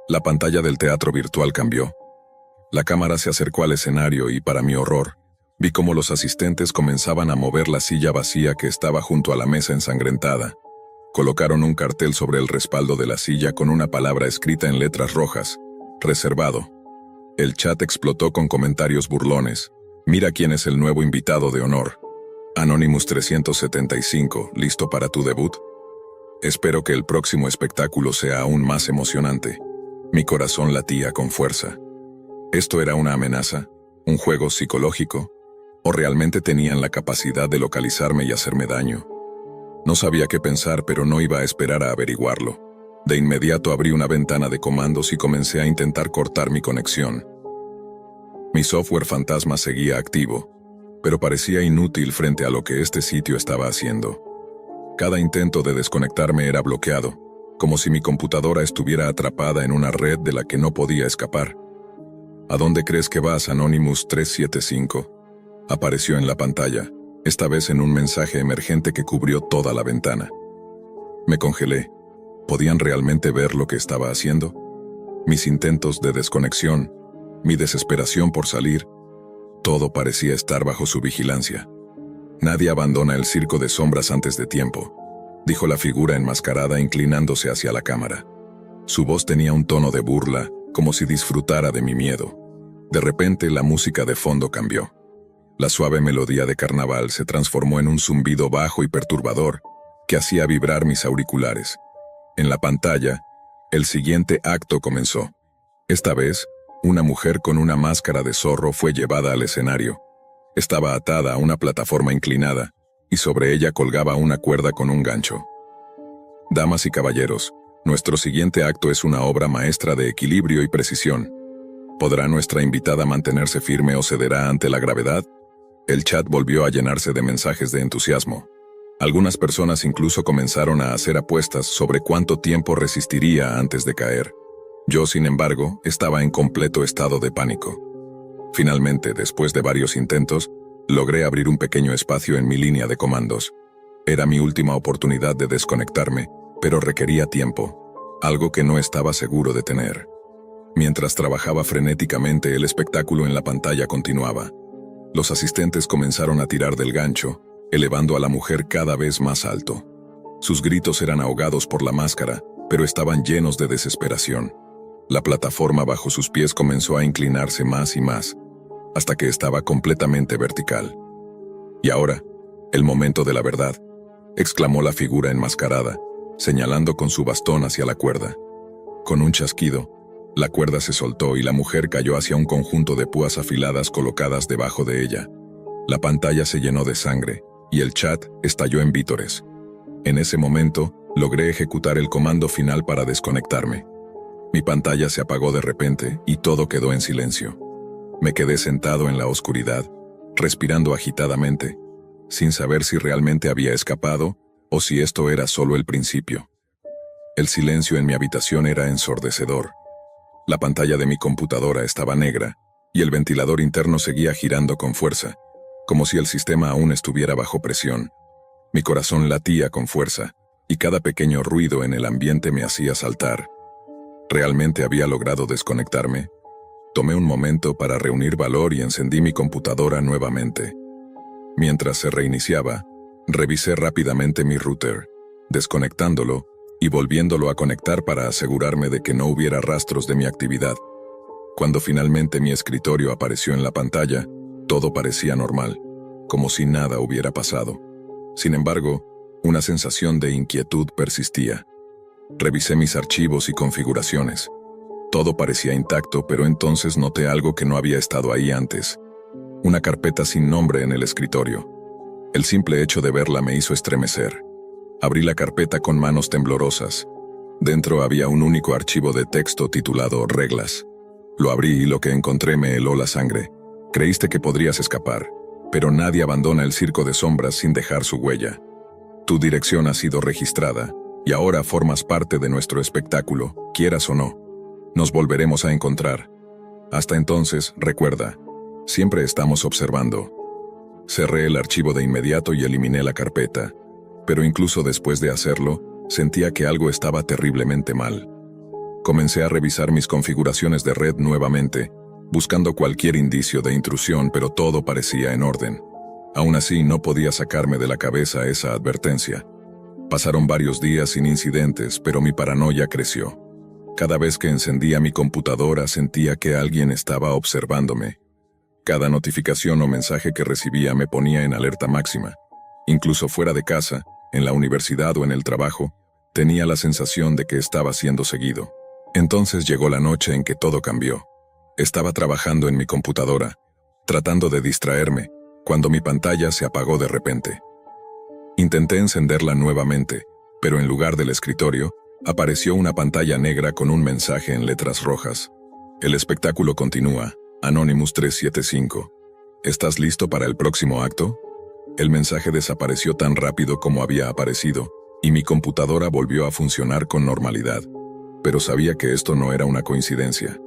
La pantalla del teatro virtual cambió. La cámara se acercó al escenario y, para mi horror, vi cómo los asistentes comenzaban a mover la silla vacía que estaba junto a la mesa ensangrentada. Colocaron un cartel sobre el respaldo de la silla con una palabra escrita en letras rojas: reservado. El chat explotó con comentarios burlones. Mira quién es el nuevo invitado de honor. Anonymous 375, ¿listo para tu debut? Espero que el próximo espectáculo sea aún más emocionante. Mi corazón latía con fuerza. ¿Esto era una amenaza? ¿Un juego psicológico? ¿O realmente tenían la capacidad de localizarme y hacerme daño? No sabía qué pensar, pero no iba a esperar a averiguarlo. De inmediato abrí una ventana de comandos y comencé a intentar cortar mi conexión. Mi software fantasma seguía activo, pero parecía inútil frente a lo que este sitio estaba haciendo. Cada intento de desconectarme era bloqueado, como si mi computadora estuviera atrapada en una red de la que no podía escapar. ¿A dónde crees que vas, Anonymous 375? Apareció en la pantalla, esta vez en un mensaje emergente que cubrió toda la ventana. Me congelé. ¿Podían realmente ver lo que estaba haciendo? Mis intentos de desconexión, mi desesperación por salir, todo parecía estar bajo su vigilancia. Nadie abandona el circo de sombras antes de tiempo, dijo la figura enmascarada inclinándose hacia la cámara. Su voz tenía un tono de burla, como si disfrutara de mi miedo. De repente la música de fondo cambió. La suave melodía de carnaval se transformó en un zumbido bajo y perturbador que hacía vibrar mis auriculares. En la pantalla, el siguiente acto comenzó. Esta vez, una mujer con una máscara de zorro fue llevada al escenario. Estaba atada a una plataforma inclinada, y sobre ella colgaba una cuerda con un gancho. Damas y caballeros, nuestro siguiente acto es una obra maestra de equilibrio y precisión. ¿Podrá nuestra invitada mantenerse firme o cederá ante la gravedad? El chat volvió a llenarse de mensajes de entusiasmo. Algunas personas incluso comenzaron a hacer apuestas sobre cuánto tiempo resistiría antes de caer. Yo, sin embargo, estaba en completo estado de pánico. Finalmente, después de varios intentos, logré abrir un pequeño espacio en mi línea de comandos. Era mi última oportunidad de desconectarme, pero requería tiempo, algo que no estaba seguro de tener. Mientras trabajaba frenéticamente, el espectáculo en la pantalla continuaba. Los asistentes comenzaron a tirar del gancho, elevando a la mujer cada vez más alto. Sus gritos eran ahogados por la máscara, pero estaban llenos de desesperación. La plataforma bajo sus pies comenzó a inclinarse más y más, hasta que estaba completamente vertical. «Y ahora, el momento de la verdad», exclamó la figura enmascarada, señalando con su bastón hacia la cuerda. Con un chasquido, la cuerda se soltó y la mujer cayó hacia un conjunto de púas afiladas colocadas debajo de ella. La pantalla se llenó de sangre, y el chat estalló en vítores. En ese momento, logré ejecutar el comando final para desconectarme. Mi pantalla se apagó de repente y todo quedó en silencio. Me quedé sentado en la oscuridad, respirando agitadamente, sin saber si realmente había escapado o si esto era solo el principio. El silencio en mi habitación era ensordecedor. La pantalla de mi computadora estaba negra y el ventilador interno seguía girando con fuerza, como si el sistema aún estuviera bajo presión. Mi corazón latía con fuerza y cada pequeño ruido en el ambiente me hacía saltar. ¿Realmente había logrado desconectarme? Tomé un momento para reunir valor y encendí mi computadora nuevamente. Mientras se reiniciaba, revisé rápidamente mi router, desconectándolo y volviéndolo a conectar para asegurarme de que no hubiera rastros de mi actividad. Cuando finalmente mi escritorio apareció en la pantalla, todo parecía normal, como si nada hubiera pasado. Sin embargo, una sensación de inquietud persistía. Revisé mis archivos y configuraciones. Todo parecía intacto, pero entonces noté algo que no había estado ahí antes. Una carpeta sin nombre en el escritorio. El simple hecho de verla me hizo estremecer. Abrí la carpeta con manos temblorosas. Dentro había un único archivo de texto titulado Reglas. Lo abrí y lo que encontré me heló la sangre. Creíste que podrías escapar, pero nadie abandona el circo de sombras sin dejar su huella. Tu dirección ha sido registrada, y ahora formas parte de nuestro espectáculo, quieras o no. Nos volveremos a encontrar. Hasta entonces, recuerda, siempre estamos observando. Cerré el archivo de inmediato y eliminé la carpeta, pero incluso después de hacerlo, sentía que algo estaba terriblemente mal. Comencé a revisar mis configuraciones de red nuevamente, buscando cualquier indicio de intrusión, pero todo parecía en orden. Aún así, no podía sacarme de la cabeza esa advertencia. Pasaron varios días sin incidentes, pero mi paranoia creció. Cada vez que encendía mi computadora sentía que alguien estaba observándome. Cada notificación o mensaje que recibía me ponía en alerta máxima. Incluso fuera de casa, en la universidad o en el trabajo, tenía la sensación de que estaba siendo seguido. Entonces llegó la noche en que todo cambió. Estaba trabajando en mi computadora, tratando de distraerme, cuando mi pantalla se apagó de repente. Intenté encenderla nuevamente, pero en lugar del escritorio, apareció una pantalla negra con un mensaje en letras rojas. El espectáculo continúa. Anonymous 375. ¿Estás listo para el próximo acto? El mensaje desapareció tan rápido como había aparecido, y mi computadora volvió a funcionar con normalidad. Pero sabía que esto no era una coincidencia.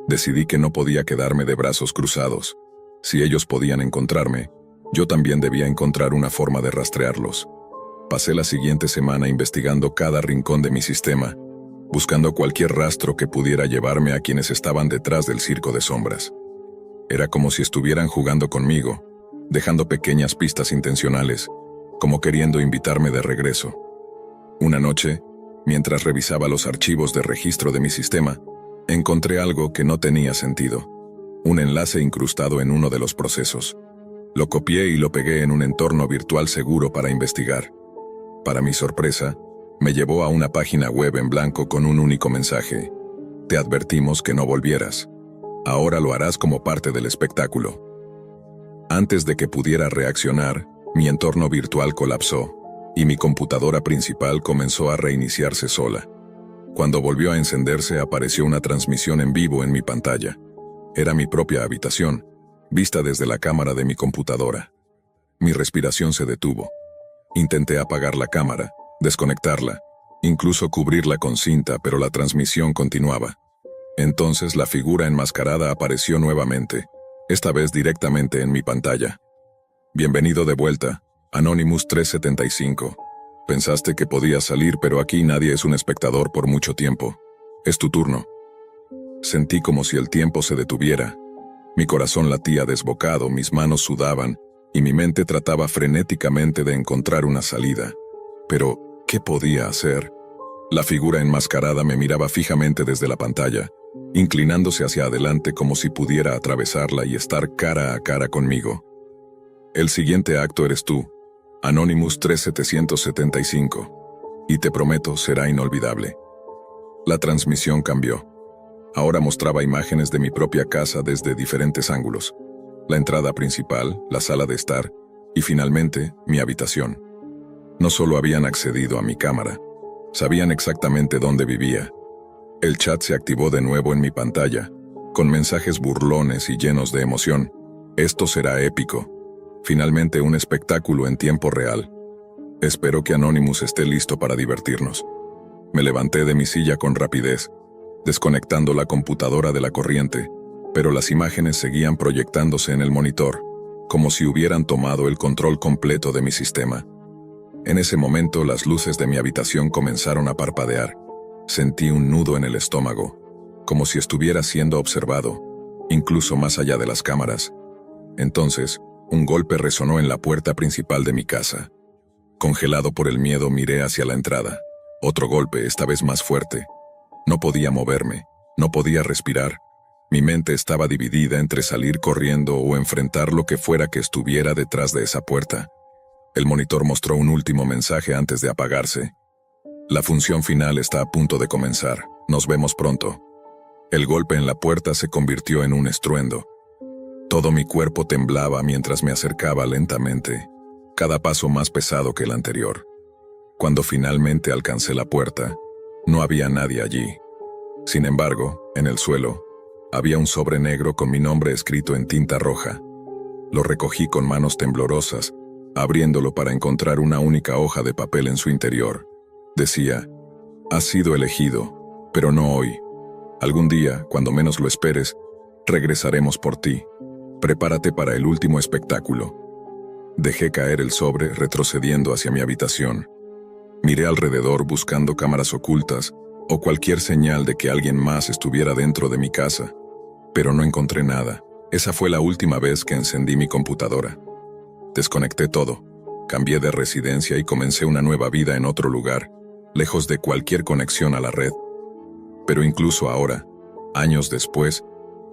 Decidí que no podía quedarme de brazos cruzados. Si ellos podían encontrarme, yo también debía encontrar una forma de rastrearlos. Pasé la siguiente semana investigando cada rincón de mi sistema, buscando cualquier rastro que pudiera llevarme a quienes estaban detrás del circo de sombras. Era como si estuvieran jugando conmigo, dejando pequeñas pistas intencionales, como queriendo invitarme de regreso. Una noche, mientras revisaba los archivos de registro de mi sistema, encontré algo que no tenía sentido. Un enlace incrustado en uno de los procesos. Lo copié y lo pegué en un entorno virtual seguro para investigar. Para mi sorpresa, me llevó a una página web en blanco con un único mensaje. Te advertimos que no volvieras. Ahora lo harás como parte del espectáculo. Antes de que pudiera reaccionar, mi entorno virtual colapsó, y mi computadora principal comenzó a reiniciarse sola. Cuando volvió a encenderse, apareció una transmisión en vivo en mi pantalla. Era mi propia habitación, vista desde la cámara de mi computadora. Mi respiración se detuvo. Intenté apagar la cámara, desconectarla, incluso cubrirla con cinta, pero la transmisión continuaba. Entonces la figura enmascarada apareció nuevamente, esta vez directamente en mi pantalla. Bienvenido de vuelta, Anonymous 375. Pensaste que podías salir, pero aquí nadie es un espectador por mucho tiempo. Es tu turno. Sentí como si el tiempo se detuviera. Mi corazón latía desbocado, mis manos sudaban, y mi mente trataba frenéticamente de encontrar una salida. Pero, ¿qué podía hacer? La figura enmascarada me miraba fijamente desde la pantalla, inclinándose hacia adelante como si pudiera atravesarla y estar cara a cara conmigo. El siguiente acto eres tú, Anonymous 3775, y te prometo será inolvidable. La transmisión cambió. Ahora mostraba imágenes de mi propia casa desde diferentes ángulos. La entrada principal, la sala de estar, y finalmente, mi habitación. No solo habían accedido a mi cámara, sabían exactamente dónde vivía. El chat se activó de nuevo en mi pantalla, con mensajes burlones y llenos de emoción. Esto será épico. Finalmente un espectáculo en tiempo real. Espero que Anonymous esté listo para divertirnos. Me levanté de mi silla con rapidez, desconectando la computadora de la corriente, pero las imágenes seguían proyectándose en el monitor, como si hubieran tomado el control completo de mi sistema. En ese momento las luces de mi habitación comenzaron a parpadear. Sentí un nudo en el estómago, como si estuviera siendo observado, incluso más allá de las cámaras. Entonces, un golpe resonó en la puerta principal de mi casa. Congelado por el miedo, miré hacia la entrada. Otro golpe, esta vez más fuerte. No podía moverme, no podía respirar. Mi mente estaba dividida entre salir corriendo o enfrentar lo que fuera que estuviera detrás de esa puerta. El monitor mostró un último mensaje antes de apagarse. La función final está a punto de comenzar. Nos vemos pronto. El golpe en la puerta se convirtió en un estruendo. Todo mi cuerpo temblaba mientras me acercaba lentamente, cada paso más pesado que el anterior. Cuando finalmente alcancé la puerta, No había nadie allí. Sin embargo, en el suelo, había un sobre negro con mi nombre escrito en tinta roja. Lo recogí con manos temblorosas, abriéndolo para encontrar una única hoja de papel en su interior. Decía: has sido elegido, pero no hoy. Algún día, cuando menos lo esperes, regresaremos por ti. Prepárate para el último espectáculo. Dejé caer el sobre, retrocediendo hacia mi habitación. Miré alrededor buscando cámaras ocultas o cualquier señal de que alguien más estuviera dentro de mi casa, pero no encontré nada. Esa fue la última vez que encendí mi computadora. Desconecté todo, cambié de residencia y comencé una nueva vida en otro lugar, lejos de cualquier conexión a la red. Pero incluso ahora, años después,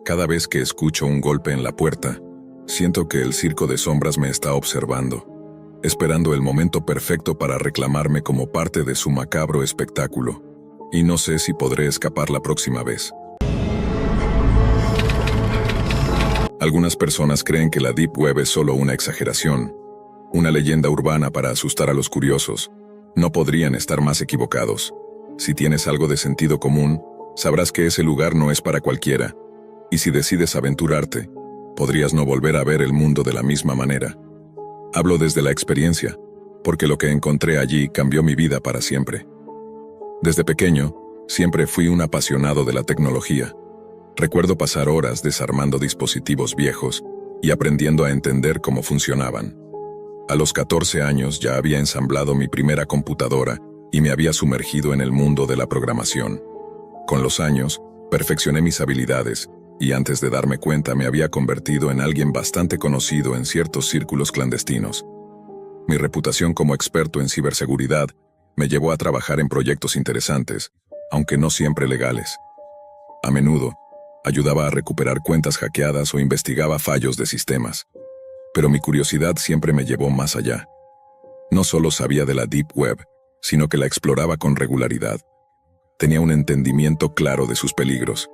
cada vez que escucho un golpe en la puerta, siento que el circo de sombras me está observando, esperando el momento perfecto para reclamarme como parte de su macabro espectáculo, y no sé si podré escapar la próxima vez. Algunas personas creen que la Deep Web es solo una exageración, una leyenda urbana para asustar a los curiosos. No podrían estar más equivocados. Si tienes algo de sentido común, sabrás que ese lugar no es para cualquiera, y si decides aventurarte, podrías no volver a ver el mundo de la misma manera. Hablo desde la experiencia, porque lo que encontré allí cambió mi vida para siempre. Desde pequeño, siempre fui un apasionado de la tecnología. Recuerdo pasar horas desarmando dispositivos viejos y aprendiendo a entender cómo funcionaban. A los 14 años ya había ensamblado mi primera computadora y me había sumergido en el mundo de la programación. Con los años, perfeccioné mis habilidades y antes de darme cuenta me había convertido en alguien bastante conocido en ciertos círculos clandestinos. Mi reputación como experto en ciberseguridad me llevó a trabajar en proyectos interesantes, aunque no siempre legales. A menudo, ayudaba a recuperar cuentas hackeadas o investigaba fallos de sistemas. Pero mi curiosidad siempre me llevó más allá. No solo sabía de la Deep Web, sino que la exploraba con regularidad. Tenía un entendimiento claro de sus peligros,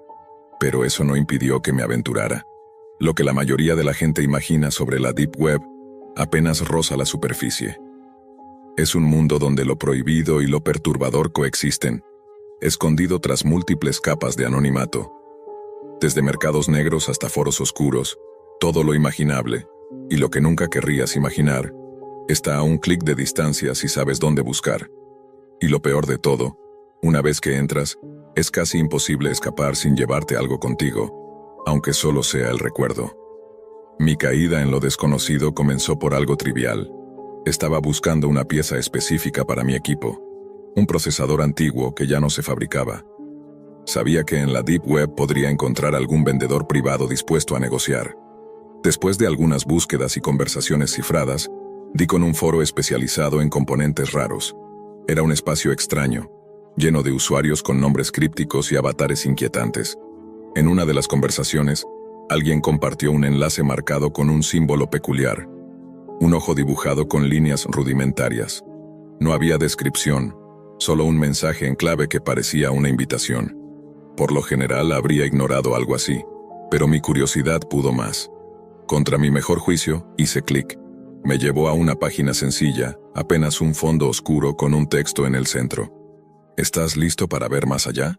pero eso no impidió que me aventurara. Lo que la mayoría de la gente imagina sobre la Deep Web apenas roza la superficie. Es un mundo donde lo prohibido y lo perturbador coexisten, escondido tras múltiples capas de anonimato. Desde mercados negros hasta foros oscuros, todo lo imaginable, y lo que nunca querrías imaginar, está a un clic de distancia si sabes dónde buscar. Y lo peor de todo, una vez que entras, es casi imposible escapar sin llevarte algo contigo, aunque solo sea el recuerdo. Mi caída en lo desconocido comenzó por algo trivial. Estaba buscando una pieza específica para mi equipo, un procesador antiguo que ya no se fabricaba. Sabía que en la Deep Web podría encontrar algún vendedor privado dispuesto a negociar. Después de algunas búsquedas y conversaciones cifradas, di con un foro especializado en componentes raros. Era un espacio extraño, lleno de usuarios con nombres crípticos y avatares inquietantes. En una de las conversaciones, alguien compartió un enlace marcado con un símbolo peculiar, un ojo dibujado con líneas rudimentarias. No había descripción, solo un mensaje en clave que parecía una invitación. Por lo general habría ignorado algo así, pero mi curiosidad pudo más. Contra mi mejor juicio, hice clic. Me llevó a una página sencilla, apenas un fondo oscuro con un texto en el centro. ¿Estás listo para ver más allá?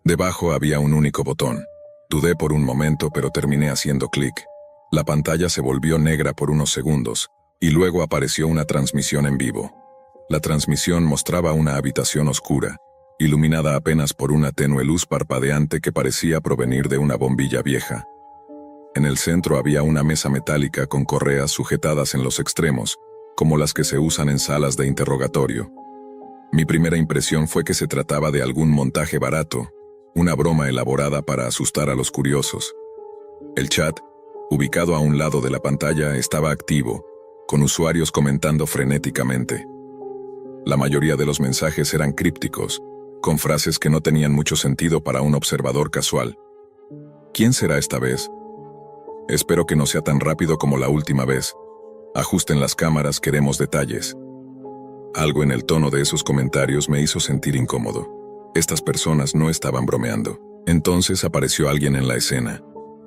Debajo había un único botón. Dudé por un momento, pero terminé haciendo clic. La pantalla se volvió negra por unos segundos, y luego apareció una transmisión en vivo. La transmisión mostraba una habitación oscura, iluminada apenas por una tenue luz parpadeante que parecía provenir de una bombilla vieja. En el centro había una mesa metálica con correas sujetadas en los extremos, como las que se usan en salas de interrogatorio. Mi primera impresión fue que se trataba de algún montaje barato, una broma elaborada para asustar a los curiosos. El chat, ubicado a un lado de la pantalla, estaba activo, con usuarios comentando frenéticamente. La mayoría de los mensajes eran crípticos, con frases que no tenían mucho sentido para un observador casual. ¿Quién será esta vez? Espero que no sea tan rápido como la última vez. Ajusten las cámaras, queremos detalles. Algo en el tono de esos comentarios me hizo sentir incómodo. Estas personas no estaban bromeando. Entonces apareció alguien en la escena.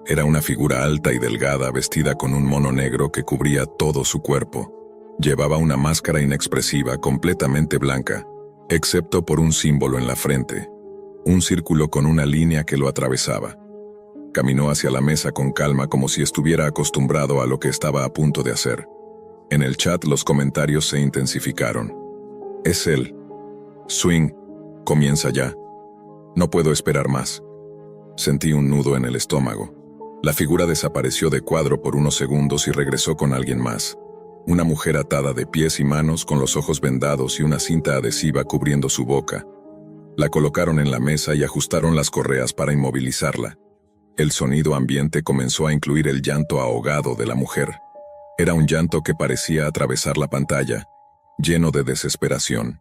Era una figura alta y delgada vestida con un mono negro que cubría todo su cuerpo. Llevaba una máscara inexpresiva completamente blanca, excepto por un símbolo en la frente, un círculo con una línea que lo atravesaba. Caminó hacia la mesa con calma como si estuviera acostumbrado a lo que estaba a punto de hacer. En el chat los comentarios se intensificaron. Es él. Swing, comienza ya. No puedo esperar más. Sentí un nudo en el estómago. La figura desapareció de cuadro por unos segundos y regresó con alguien más. Una mujer atada de pies y manos con los ojos vendados y una cinta adhesiva cubriendo su boca. La colocaron en la mesa y ajustaron las correas para inmovilizarla. El sonido ambiente comenzó a incluir el llanto ahogado de la mujer. Era un llanto que parecía atravesar la pantalla, lleno de desesperación.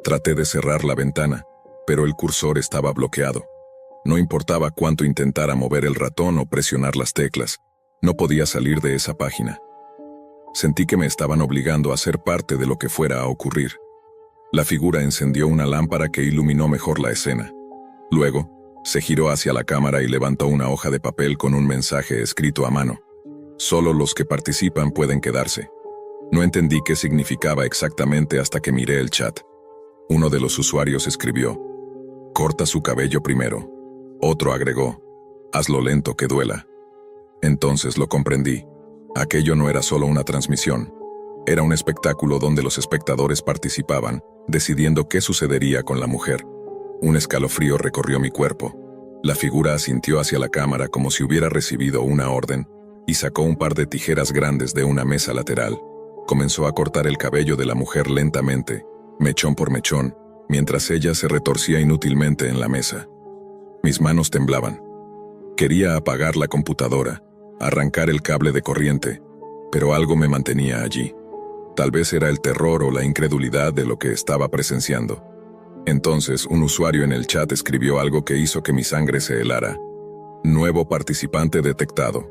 Traté de cerrar la ventana, pero el cursor estaba bloqueado. No importaba cuánto intentara mover el ratón o presionar las teclas, no podía salir de esa página. Sentí que me estaban obligando a ser parte de lo que fuera a ocurrir. La figura encendió una lámpara que iluminó mejor la escena. Luego, se giró hacia la cámara y levantó una hoja de papel con un mensaje escrito a mano. Solo los que participan pueden quedarse. No entendí qué significaba exactamente hasta que miré el chat. Uno de los usuarios escribió: corta su cabello primero. Otro agregó: hazlo lento que duela. Entonces lo comprendí. Aquello no era solo una transmisión. Era un espectáculo donde los espectadores participaban, decidiendo qué sucedería con la mujer. Un escalofrío recorrió mi cuerpo. La figura asintió hacia la cámara como si hubiera recibido una orden, y sacó un par de tijeras grandes de una mesa lateral. Comenzó a cortar el cabello de la mujer lentamente, mechón por mechón, mientras ella se retorcía inútilmente en la mesa. Mis manos temblaban. Quería apagar la computadora, arrancar el cable de corriente, pero algo me mantenía allí. Tal vez era el terror o la incredulidad de lo que estaba presenciando. Entonces, un usuario en el chat escribió algo que hizo que mi sangre se helara. Nuevo participante detectado.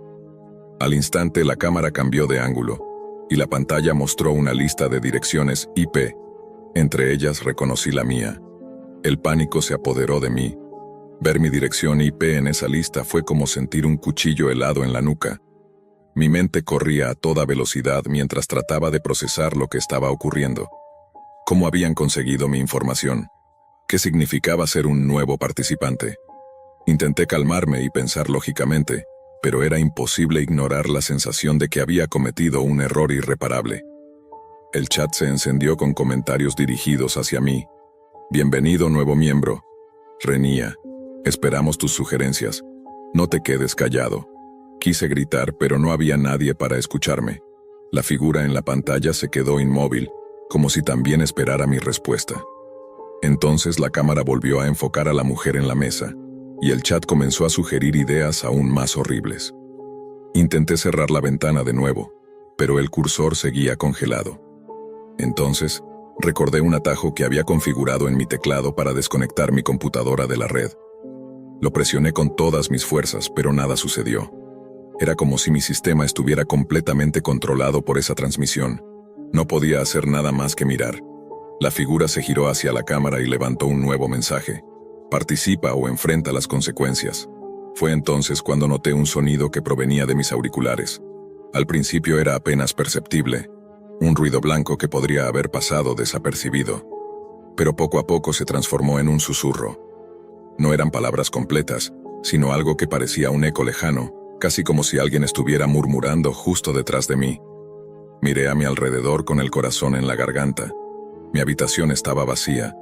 Al instante la cámara cambió de ángulo, y la pantalla mostró una lista de direcciones IP. Entre ellas reconocí la mía. El pánico se apoderó de mí. Ver mi dirección IP en esa lista fue como sentir un cuchillo helado en la nuca. Mi mente corría a toda velocidad mientras trataba de procesar lo que estaba ocurriendo. ¿Cómo habían conseguido mi información? ¿Qué significaba ser un nuevo participante? Intenté calmarme y pensar lógicamente, pero era imposible ignorar la sensación de que había cometido un error irreparable. El chat se encendió con comentarios dirigidos hacia mí. Bienvenido nuevo miembro. Renía. Esperamos tus sugerencias. No te quedes callado. Quise gritar, pero no había nadie para escucharme. La figura en la pantalla se quedó inmóvil, como si también esperara mi respuesta. Entonces la cámara volvió a enfocar a la mujer en la mesa, y el chat comenzó a sugerir ideas aún más horribles. Intenté cerrar la ventana de nuevo, pero el cursor seguía congelado. Entonces, recordé un atajo que había configurado en mi teclado para desconectar mi computadora de la red. Lo presioné con todas mis fuerzas, pero nada sucedió. Era como si mi sistema estuviera completamente controlado por esa transmisión. No podía hacer nada más que mirar. La figura se giró hacia la cámara y levantó un nuevo mensaje. Participa o enfrenta las consecuencias. Fue entonces cuando noté un sonido que provenía de mis auriculares. Al principio era apenas perceptible, un ruido blanco que podría haber pasado desapercibido. Pero poco a poco se transformó en un susurro. No eran palabras completas, sino algo que parecía un eco lejano, casi como si alguien estuviera murmurando justo detrás de mí. Miré a mi alrededor con el corazón en la garganta. Mi habitación estaba vacía,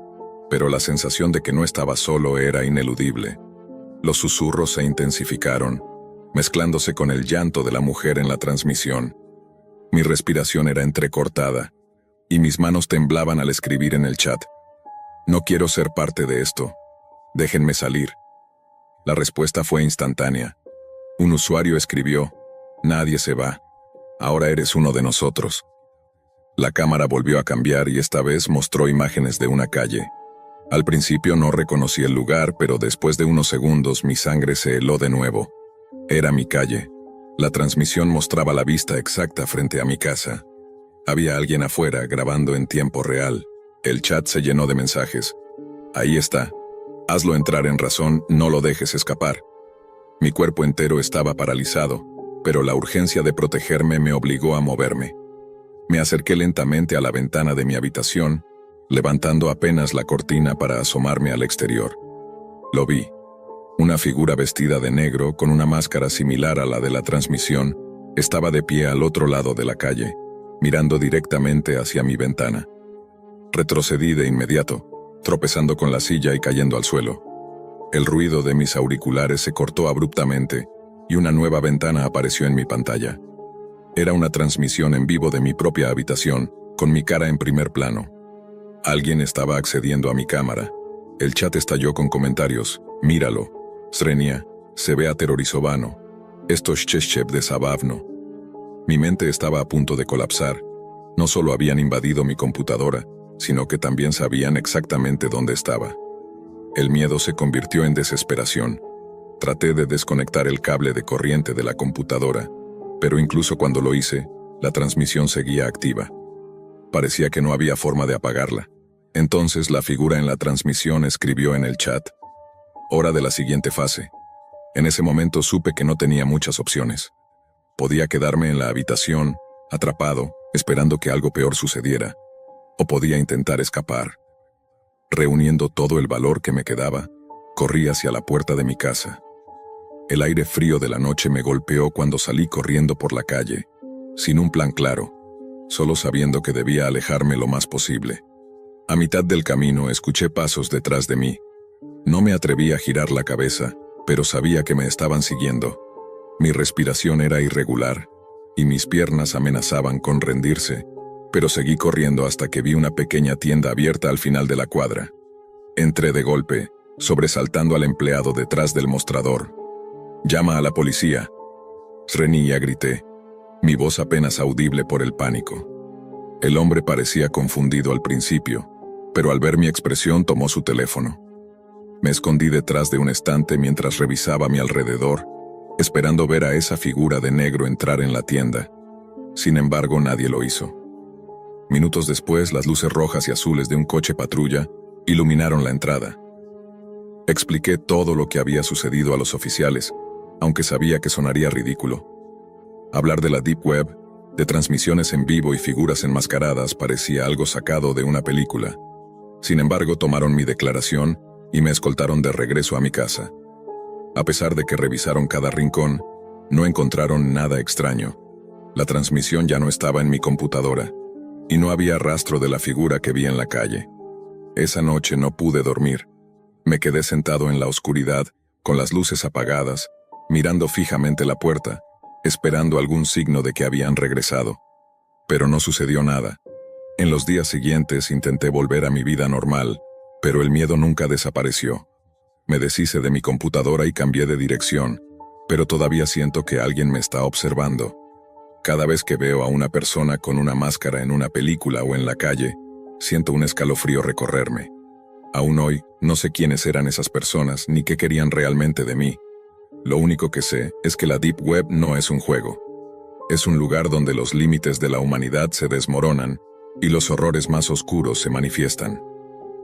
pero la sensación de que no estaba solo era ineludible. Los susurros se intensificaron, mezclándose con el llanto de la mujer en la transmisión. Mi respiración era entrecortada, y mis manos temblaban al escribir en el chat: no quiero ser parte de esto. Déjenme salir. La respuesta fue instantánea. Un usuario escribió: nadie se va. Ahora eres uno de nosotros. La cámara volvió a cambiar y esta vez mostró imágenes de una calle. Al principio no reconocí el lugar, pero después de unos segundos mi sangre se heló de nuevo. Era mi calle. La transmisión mostraba la vista exacta frente a mi casa. Había alguien afuera grabando en tiempo real. El chat se llenó de mensajes. Ahí está. Hazlo entrar en razón, no lo dejes escapar. Mi cuerpo entero estaba paralizado, pero la urgencia de protegerme me obligó a moverme. Me acerqué lentamente a la ventana de mi habitación levantando apenas la cortina para asomarme al exterior. Lo vi. Una figura vestida de negro con una máscara similar a la de la transmisión estaba de pie al otro lado de la calle, mirando directamente hacia mi ventana. Retrocedí de inmediato, tropezando con la silla y cayendo al suelo. El ruido de mis auriculares se cortó abruptamente y una nueva ventana apareció en mi pantalla. Era una transmisión en vivo de mi propia habitación, con mi cara en primer plano. Alguien estaba accediendo a mi cámara. El chat estalló con comentarios: «Míralo, Srenia, se ve aterrorizovano. Esto es Cheshchev de Zabavno». Mi mente estaba a punto de colapsar. No solo habían invadido mi computadora, sino que también sabían exactamente dónde estaba. El miedo se convirtió en desesperación. Traté de desconectar el cable de corriente de la computadora, pero incluso cuando lo hice, la transmisión seguía activa. Parecía que no había forma de apagarla. Entonces la figura en la transmisión escribió en el chat: «Hora de la siguiente fase». En ese momento supe que no tenía muchas opciones. Podía quedarme en la habitación, atrapado, esperando que algo peor sucediera, o podía intentar escapar. Reuniendo todo el valor que me quedaba, corrí hacia la puerta de mi casa. El aire frío de la noche me golpeó cuando salí corriendo por la calle, sin un plan claro, solo sabiendo que debía alejarme lo más posible. A mitad del camino escuché pasos detrás de mí. No me atreví a girar la cabeza, pero sabía que me estaban siguiendo. Mi respiración era irregular, y mis piernas amenazaban con rendirse, pero seguí corriendo hasta que vi una pequeña tienda abierta al final de la cuadra. Entré de golpe, sobresaltando al empleado detrás del mostrador. «Llama a la policía», Srenia, grité, mi voz apenas audible por el pánico. El hombre parecía confundido al principio, pero al ver mi expresión tomó su teléfono. Me escondí detrás de un estante mientras revisaba a mi alrededor, esperando ver a esa figura de negro entrar en la tienda. Sin embargo, nadie lo hizo. Minutos después, las luces rojas y azules de un coche patrulla iluminaron la entrada. Expliqué todo lo que había sucedido a los oficiales, aunque sabía que sonaría ridículo. Hablar de la Deep Web, de transmisiones en vivo y figuras enmascaradas parecía algo sacado de una película. Sin embargo, tomaron mi declaración y me escoltaron de regreso a mi casa. A pesar de que revisaron cada rincón, no encontraron nada extraño. La transmisión ya no estaba en mi computadora, y no había rastro de la figura que vi en la calle. Esa noche no pude dormir. Me quedé sentado en la oscuridad, con las luces apagadas, mirando fijamente la puerta, esperando algún signo de que habían regresado. Pero no sucedió nada. En los días siguientes intenté volver a mi vida normal, pero el miedo nunca desapareció. Me deshice de mi computadora y cambié de dirección, pero todavía siento que alguien me está observando. Cada vez que veo a una persona con una máscara en una película o en la calle, siento un escalofrío recorrerme. Aún hoy, no sé quiénes eran esas personas ni qué querían realmente de mí. Lo único que sé es que la Deep Web no es un juego. Es un lugar donde los límites de la humanidad se desmoronan y los horrores más oscuros se manifiestan.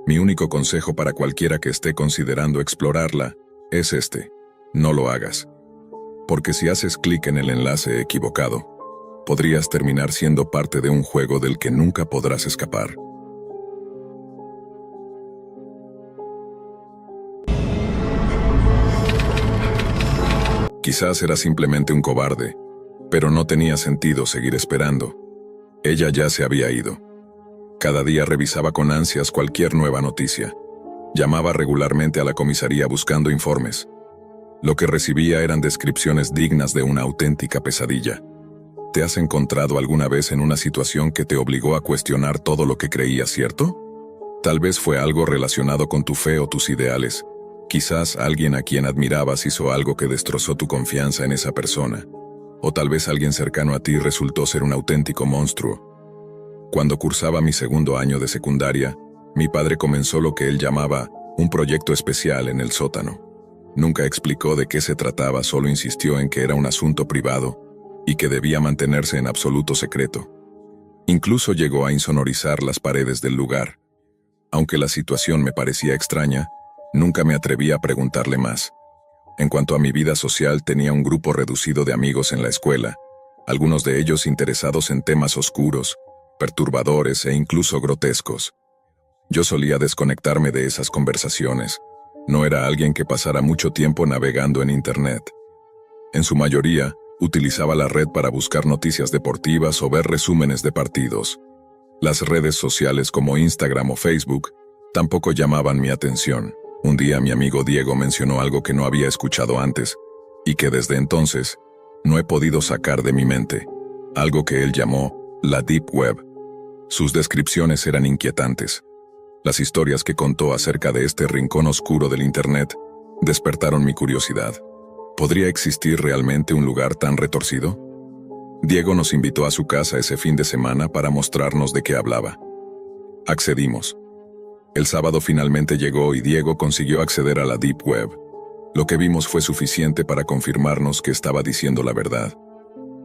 Mi único consejo para cualquiera que esté considerando explorarla es este: no lo hagas. Porque si haces clic en el enlace equivocado, podrías terminar siendo parte de un juego del que nunca podrás escapar. Quizás era simplemente un cobarde, pero no tenía sentido seguir esperando. Ella ya se había ido. Cada día revisaba con ansias cualquier nueva noticia. Llamaba regularmente a la comisaría buscando informes. Lo que recibía eran descripciones dignas de una auténtica pesadilla. ¿Te has encontrado alguna vez en una situación que te obligó a cuestionar todo lo que creías cierto? Tal vez fue algo relacionado con tu fe o tus ideales. Quizás alguien a quien admirabas hizo algo que destrozó tu confianza en esa persona. O tal vez alguien cercano a ti resultó ser un auténtico monstruo. Cuando cursaba mi segundo año de secundaria, mi padre comenzó lo que él llamaba un proyecto especial en el sótano. Nunca explicó de qué se trataba, solo insistió en que era un asunto privado y que debía mantenerse en absoluto secreto. Incluso llegó a insonorizar las paredes del lugar. Aunque la situación me parecía extraña, nunca me atreví a preguntarle más. En cuanto a mi vida social, tenía un grupo reducido de amigos en la escuela, algunos de ellos interesados en temas oscuros, perturbadores e incluso grotescos. Yo solía desconectarme de esas conversaciones. No era alguien que pasara mucho tiempo navegando en Internet. En su mayoría, utilizaba la red para buscar noticias deportivas o ver resúmenes de partidos. Las redes sociales como Instagram o Facebook tampoco llamaban mi atención. Un día mi amigo Diego mencionó algo que no había escuchado antes y que desde entonces no he podido sacar de mi mente. Algo que él llamó la Deep Web. Sus descripciones eran inquietantes. Las historias que contó acerca de este rincón oscuro del Internet despertaron mi curiosidad. ¿Podría existir realmente un lugar tan retorcido? Diego nos invitó a su casa ese fin de semana para mostrarnos de qué hablaba. Accedimos. El sábado finalmente llegó y Diego consiguió acceder a la Deep Web. Lo que vimos fue suficiente para confirmarnos que estaba diciendo la verdad.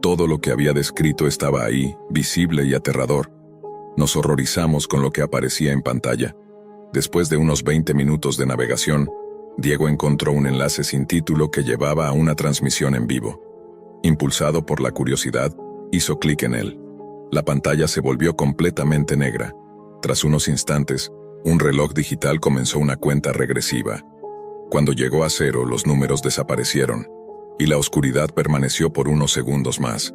Todo lo que había descrito estaba ahí, visible y aterrador. Nos horrorizamos con lo que aparecía en pantalla. Después de unos 20 minutos de navegación, Diego encontró un enlace sin título que llevaba a una transmisión en vivo. Impulsado por la curiosidad, hizo clic en él. La pantalla se volvió completamente negra. Tras unos instantes, un reloj digital comenzó una cuenta regresiva. Cuando llegó a 0, los números desaparecieron, y la oscuridad permaneció por unos segundos más.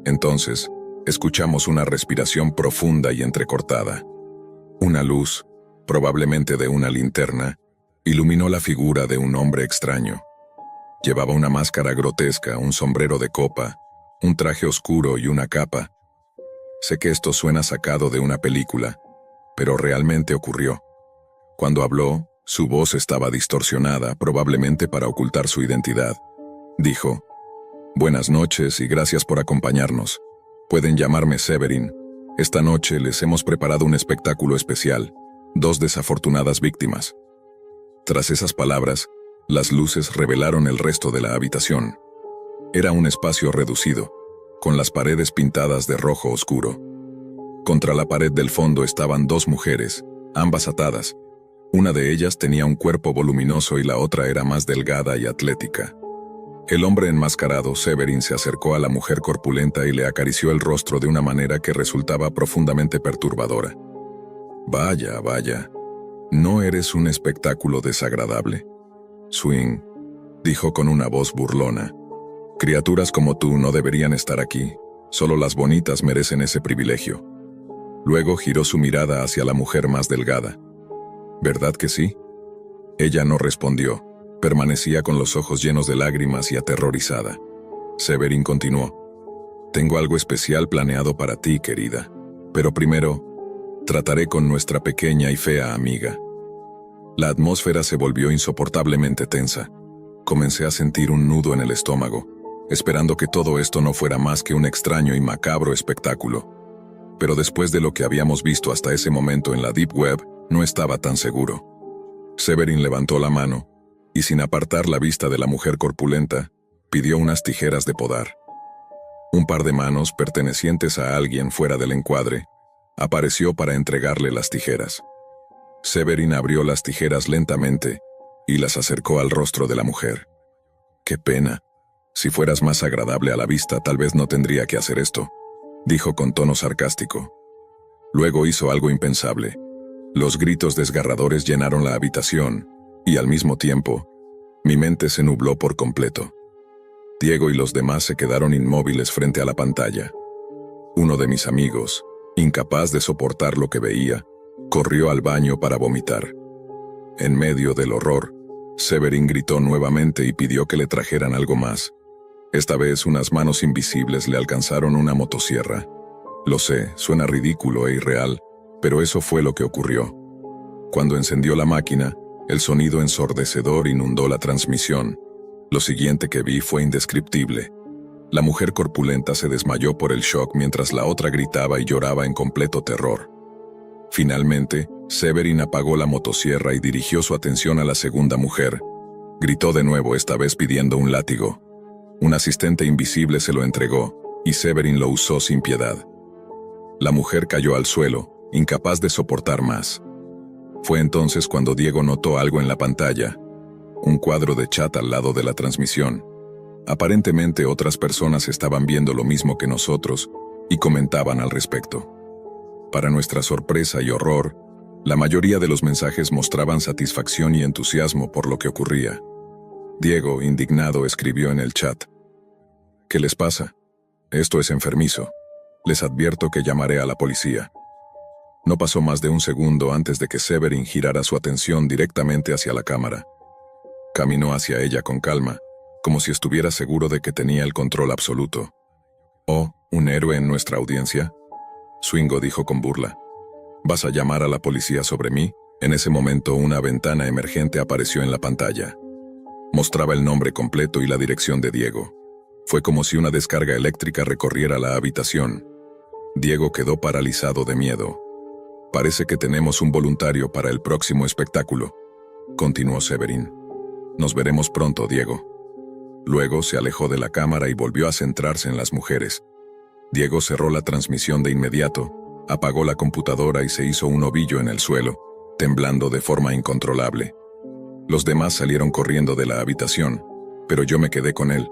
Entonces, escuchamos una respiración profunda y entrecortada. Una luz, probablemente de una linterna, iluminó la figura de un hombre extraño. Llevaba una máscara grotesca, un sombrero de copa, un traje oscuro y una capa. Sé que esto suena sacado de una película, pero realmente ocurrió. Cuando habló, su voz estaba distorsionada, probablemente para ocultar su identidad. Dijo: «Buenas noches y gracias por acompañarnos. Pueden llamarme Severin. Esta noche les hemos preparado un espectáculo especial. 2 desafortunadas víctimas». Tras esas palabras, las luces revelaron el resto de la habitación. Era un espacio reducido, con las paredes pintadas de rojo oscuro. Contra la pared del fondo estaban 2 mujeres, ambas atadas. Una de ellas tenía un cuerpo voluminoso y la otra era más delgada y atlética. El hombre enmascarado, Severin, se acercó a la mujer corpulenta y le acarició el rostro de una manera que resultaba profundamente perturbadora. «Vaya, vaya. No eres un espectáculo desagradable. Swing», dijo con una voz burlona. «Criaturas como tú no deberían estar aquí. Solo las bonitas merecen ese privilegio». Luego giró su mirada hacia la mujer más delgada. «¿Verdad que sí?». Ella no respondió. Permanecía con los ojos llenos de lágrimas y aterrorizada. Severin continuó: «Tengo algo especial planeado para ti, querida. Pero primero, trataré con nuestra pequeña y fea amiga». La atmósfera se volvió insoportablemente tensa. Comencé a sentir un nudo en el estómago, esperando que todo esto no fuera más que un extraño y macabro espectáculo. Pero después de lo que habíamos visto hasta ese momento en la Deep Web, no estaba tan seguro. Severin levantó la mano, y sin apartar la vista de la mujer corpulenta, pidió unas tijeras de podar. Un par de manos pertenecientes a alguien fuera del encuadre apareció para entregarle las tijeras. Severin abrió las tijeras lentamente y las acercó al rostro de la mujer. «Qué pena. Si fueras más agradable a la vista, tal vez no tendría que hacer esto», dijo con tono sarcástico. Luego hizo algo impensable. Los gritos desgarradores llenaron la habitación, y al mismo tiempo, mi mente se nubló por completo. Diego y los demás se quedaron inmóviles frente a la pantalla. Uno de mis amigos, incapaz de soportar lo que veía, corrió al baño para vomitar. En medio del horror, Severin gritó nuevamente y pidió que le trajeran algo más. Esta vez unas manos invisibles le alcanzaron una motosierra. Lo sé, suena ridículo e irreal, pero eso fue lo que ocurrió. Cuando encendió la máquina, el sonido ensordecedor inundó la transmisión. Lo siguiente que vi fue indescriptible. La mujer corpulenta se desmayó por el shock mientras la otra gritaba y lloraba en completo terror. Finalmente, Severin apagó la motosierra y dirigió su atención a la segunda mujer. Gritó de nuevo, esta vez pidiendo un látigo. Un asistente invisible se lo entregó, y Severin lo usó sin piedad. La mujer cayó al suelo, incapaz de soportar más. Fue entonces cuando Diego notó algo en la pantalla, un cuadro de chat al lado de la transmisión. Aparentemente otras personas estaban viendo lo mismo que nosotros y comentaban al respecto. Para nuestra sorpresa y horror, La mayoría de los mensajes mostraban satisfacción y entusiasmo por lo que ocurría. Diego, indignado, escribió en el chat: ¿Qué les pasa? Esto es enfermizo. Les advierto que llamaré a la policía. No pasó más de un segundo antes de que Severin girara su atención directamente hacia la cámara. Caminó hacia ella con calma, como si estuviera seguro de que tenía el control absoluto. «Oh, ¿un héroe en nuestra audiencia?», Swingo dijo con burla. «¿Vas a llamar a la policía sobre mí?». En ese momento una ventana emergente apareció en la pantalla. Mostraba el nombre completo y la dirección de Diego. Fue como si una descarga eléctrica recorriera la habitación. Diego quedó paralizado de miedo. «Parece que tenemos un voluntario para el próximo espectáculo», continuó Severin. «Nos veremos pronto, Diego». Luego se alejó de la cámara y volvió a centrarse en las mujeres. Diego cerró la transmisión de inmediato, apagó la computadora y se hizo un ovillo en el suelo, temblando de forma incontrolable. Los demás salieron corriendo de la habitación, pero yo me quedé con él.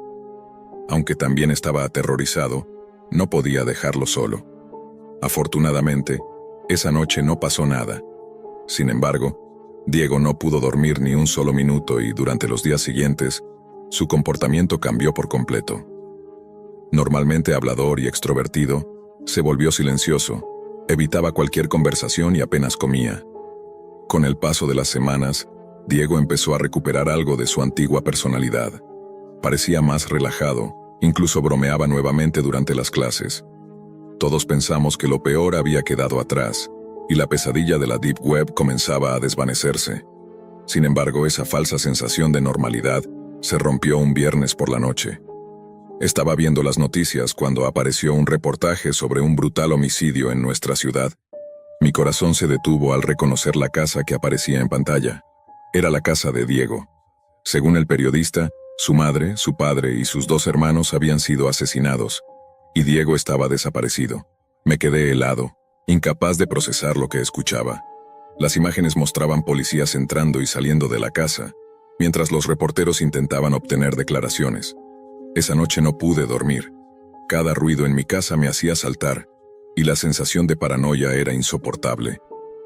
Aunque también estaba aterrorizado, no podía dejarlo solo. Afortunadamente, esa noche no pasó nada. Sin embargo, Diego no pudo dormir ni un solo minuto y durante los días siguientes, su comportamiento cambió por completo. Normalmente hablador y extrovertido, se volvió silencioso, evitaba cualquier conversación y apenas comía. Con el paso de las semanas, Diego empezó a recuperar algo de su antigua personalidad. Parecía más relajado, incluso bromeaba nuevamente durante las clases. Todos pensamos que lo peor había quedado atrás, y la pesadilla de la Deep Web comenzaba a desvanecerse. Sin embargo, esa falsa sensación de normalidad se rompió un viernes por la noche. Estaba viendo las noticias cuando apareció un reportaje sobre un brutal homicidio en nuestra ciudad. Mi corazón se detuvo al reconocer la casa que aparecía en pantalla. Era la casa de Diego. Según el periodista, su madre, su padre y sus 2 hermanos habían sido asesinados, y Diego estaba desaparecido. Me quedé helado, incapaz de procesar lo que escuchaba. Las imágenes mostraban policías entrando y saliendo de la casa, mientras los reporteros intentaban obtener declaraciones. Esa noche no pude dormir. Cada ruido en mi casa me hacía saltar, y la sensación de paranoia era insoportable.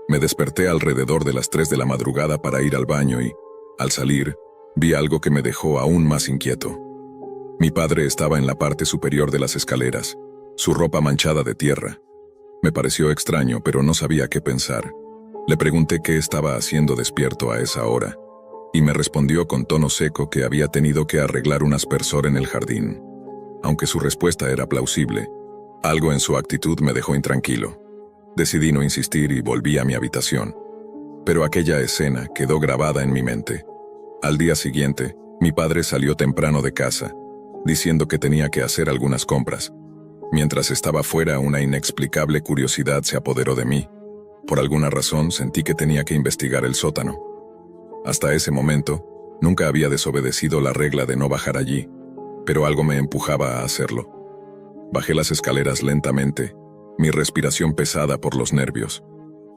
Me desperté alrededor de las 3 de la madrugada para ir al baño y, al salir, vi algo que me dejó aún más inquieto. Mi padre estaba en la parte superior de las escaleras, su ropa manchada de tierra. Me pareció extraño, pero no sabía qué pensar. Le pregunté qué estaba haciendo despierto a esa hora, y me respondió con tono seco que había tenido que arreglar un aspersor en el jardín. Aunque su respuesta era plausible, algo en su actitud me dejó intranquilo. Decidí no insistir y volví a mi habitación. Pero aquella escena quedó grabada en mi mente. Al día siguiente, mi padre salió temprano de casa, diciendo que tenía que hacer algunas compras. Mientras estaba fuera, una inexplicable curiosidad se apoderó de mí. Por alguna razón sentí que tenía que investigar el sótano. Hasta ese momento, nunca había desobedecido la regla de no bajar allí, pero algo me empujaba a hacerlo. Bajé las escaleras lentamente, mi respiración pesada por los nervios.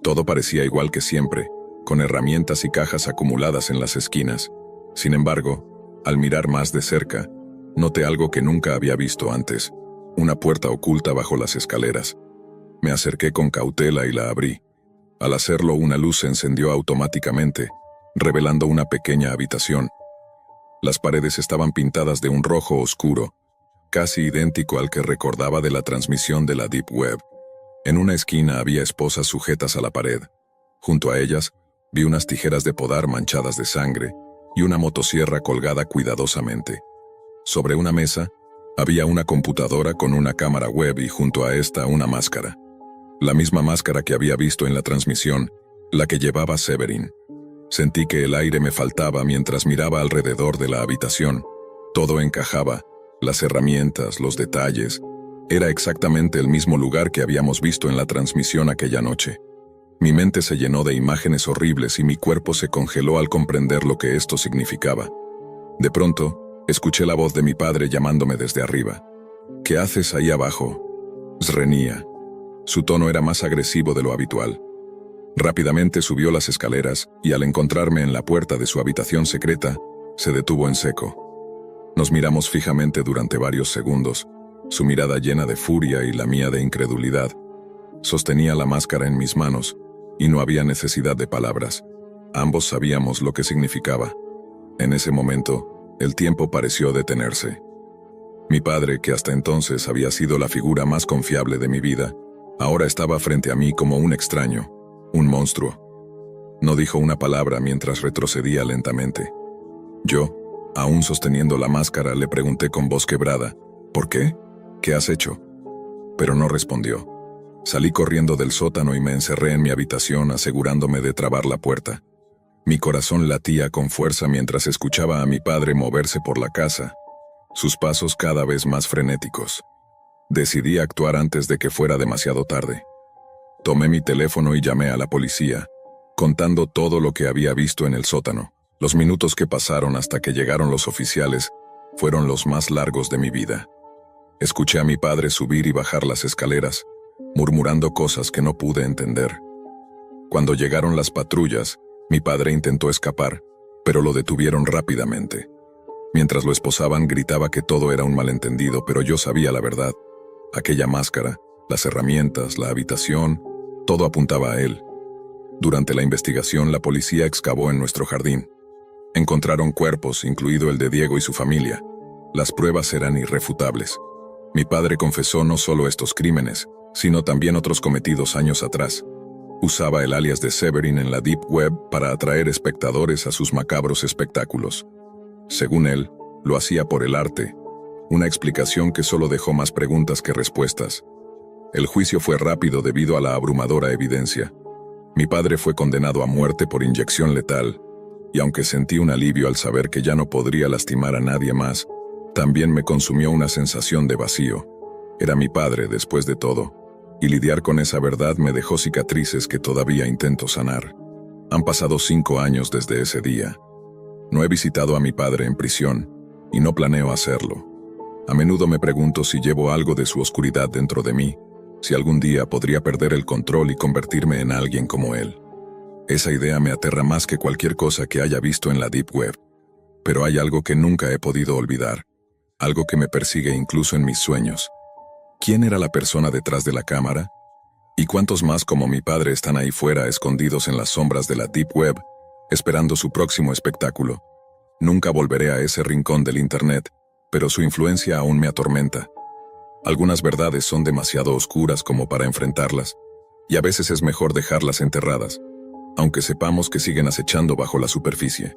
Todo parecía igual que siempre, con herramientas y cajas acumuladas en las esquinas. Sin embargo, al mirar más de cerca, noté algo que nunca había visto antes, una puerta oculta bajo las escaleras. Me acerqué con cautela y la abrí. Al hacerlo, una luz se encendió automáticamente, revelando una pequeña habitación. Las paredes estaban pintadas de un rojo oscuro, casi idéntico al que recordaba de la transmisión de la Deep Web. En una esquina había esposas sujetas a la pared. Junto a ellas, vi unas tijeras de podar manchadas de sangre y una motosierra colgada cuidadosamente. Sobre una mesa, había una computadora con una cámara web y junto a esta una máscara. La misma máscara que había visto en la transmisión, la que llevaba Severin. Sentí que el aire me faltaba mientras miraba alrededor de la habitación. Todo encajaba, las herramientas, los detalles. Era exactamente el mismo lugar que habíamos visto en la transmisión aquella noche. Mi mente se llenó de imágenes horribles y mi cuerpo se congeló al comprender lo que esto significaba. De pronto, escuché la voz de mi padre llamándome desde arriba. «¿Qué haces ahí abajo?» Reñía. Su tono era más agresivo de lo habitual. Rápidamente subió las escaleras y al encontrarme en la puerta de su habitación secreta, se detuvo en seco. Nos miramos fijamente durante varios segundos, su mirada llena de furia y la mía de incredulidad. Sostenía la máscara en mis manos, y no había necesidad de palabras. Ambos sabíamos lo que significaba. En ese momento, el tiempo pareció detenerse. Mi padre, que hasta entonces había sido la figura más confiable de mi vida, ahora estaba frente a mí como un extraño, un monstruo. No dijo una palabra mientras retrocedía lentamente. Yo, aún sosteniendo la máscara, le pregunté con voz quebrada, ¿por qué? ¿Qué has hecho? Pero no respondió. Salí corriendo del sótano y me encerré en mi habitación asegurándome de trabar la puerta. Mi corazón latía con fuerza mientras escuchaba a mi padre moverse por la casa, sus pasos cada vez más frenéticos. Decidí actuar antes de que fuera demasiado tarde. Tomé mi teléfono y llamé a la policía, contando todo lo que había visto en el sótano. Los minutos que pasaron hasta que llegaron los oficiales fueron los más largos de mi vida. Escuché a mi padre subir y bajar las escaleras, murmurando cosas que no pude entender. Cuando llegaron las patrullas, mi padre intentó escapar, pero lo detuvieron rápidamente. Mientras lo esposaban, gritaba que todo era un malentendido, pero yo sabía la verdad. Aquella máscara, las herramientas, la habitación, todo apuntaba a él. Durante la investigación, la policía excavó en nuestro jardín. Encontraron cuerpos, incluido el de Diego y su familia. Las pruebas eran irrefutables. Mi padre confesó no solo estos crímenes, sino también otros cometidos años atrás. Usaba el alias de Severin en la Deep Web para atraer espectadores a sus macabros espectáculos. Según él, lo hacía por el arte, una explicación que solo dejó más preguntas que respuestas. El juicio fue rápido debido a la abrumadora evidencia. Mi padre fue condenado a muerte por inyección letal, y aunque sentí un alivio al saber que ya no podría lastimar a nadie más, también me consumió una sensación de vacío. Era mi padre, después de todo, y lidiar con esa verdad me dejó cicatrices que todavía intento sanar. Han pasado 5 años desde ese día. No he visitado a mi padre en prisión, y no planeo hacerlo. A menudo me pregunto si llevo algo de su oscuridad dentro de mí, si algún día podría perder el control y convertirme en alguien como él. Esa idea me aterra más que cualquier cosa que haya visto en la Deep Web. Pero hay algo que nunca he podido olvidar, algo que me persigue incluso en mis sueños. ¿Quién era la persona detrás de la cámara? ¿Y cuántos más como mi padre están ahí fuera, escondidos en las sombras de la Deep Web, esperando su próximo espectáculo? Nunca volveré a ese rincón del Internet, pero su influencia aún me atormenta. Algunas verdades son demasiado oscuras como para enfrentarlas, y a veces es mejor dejarlas enterradas, aunque sepamos que siguen acechando bajo la superficie.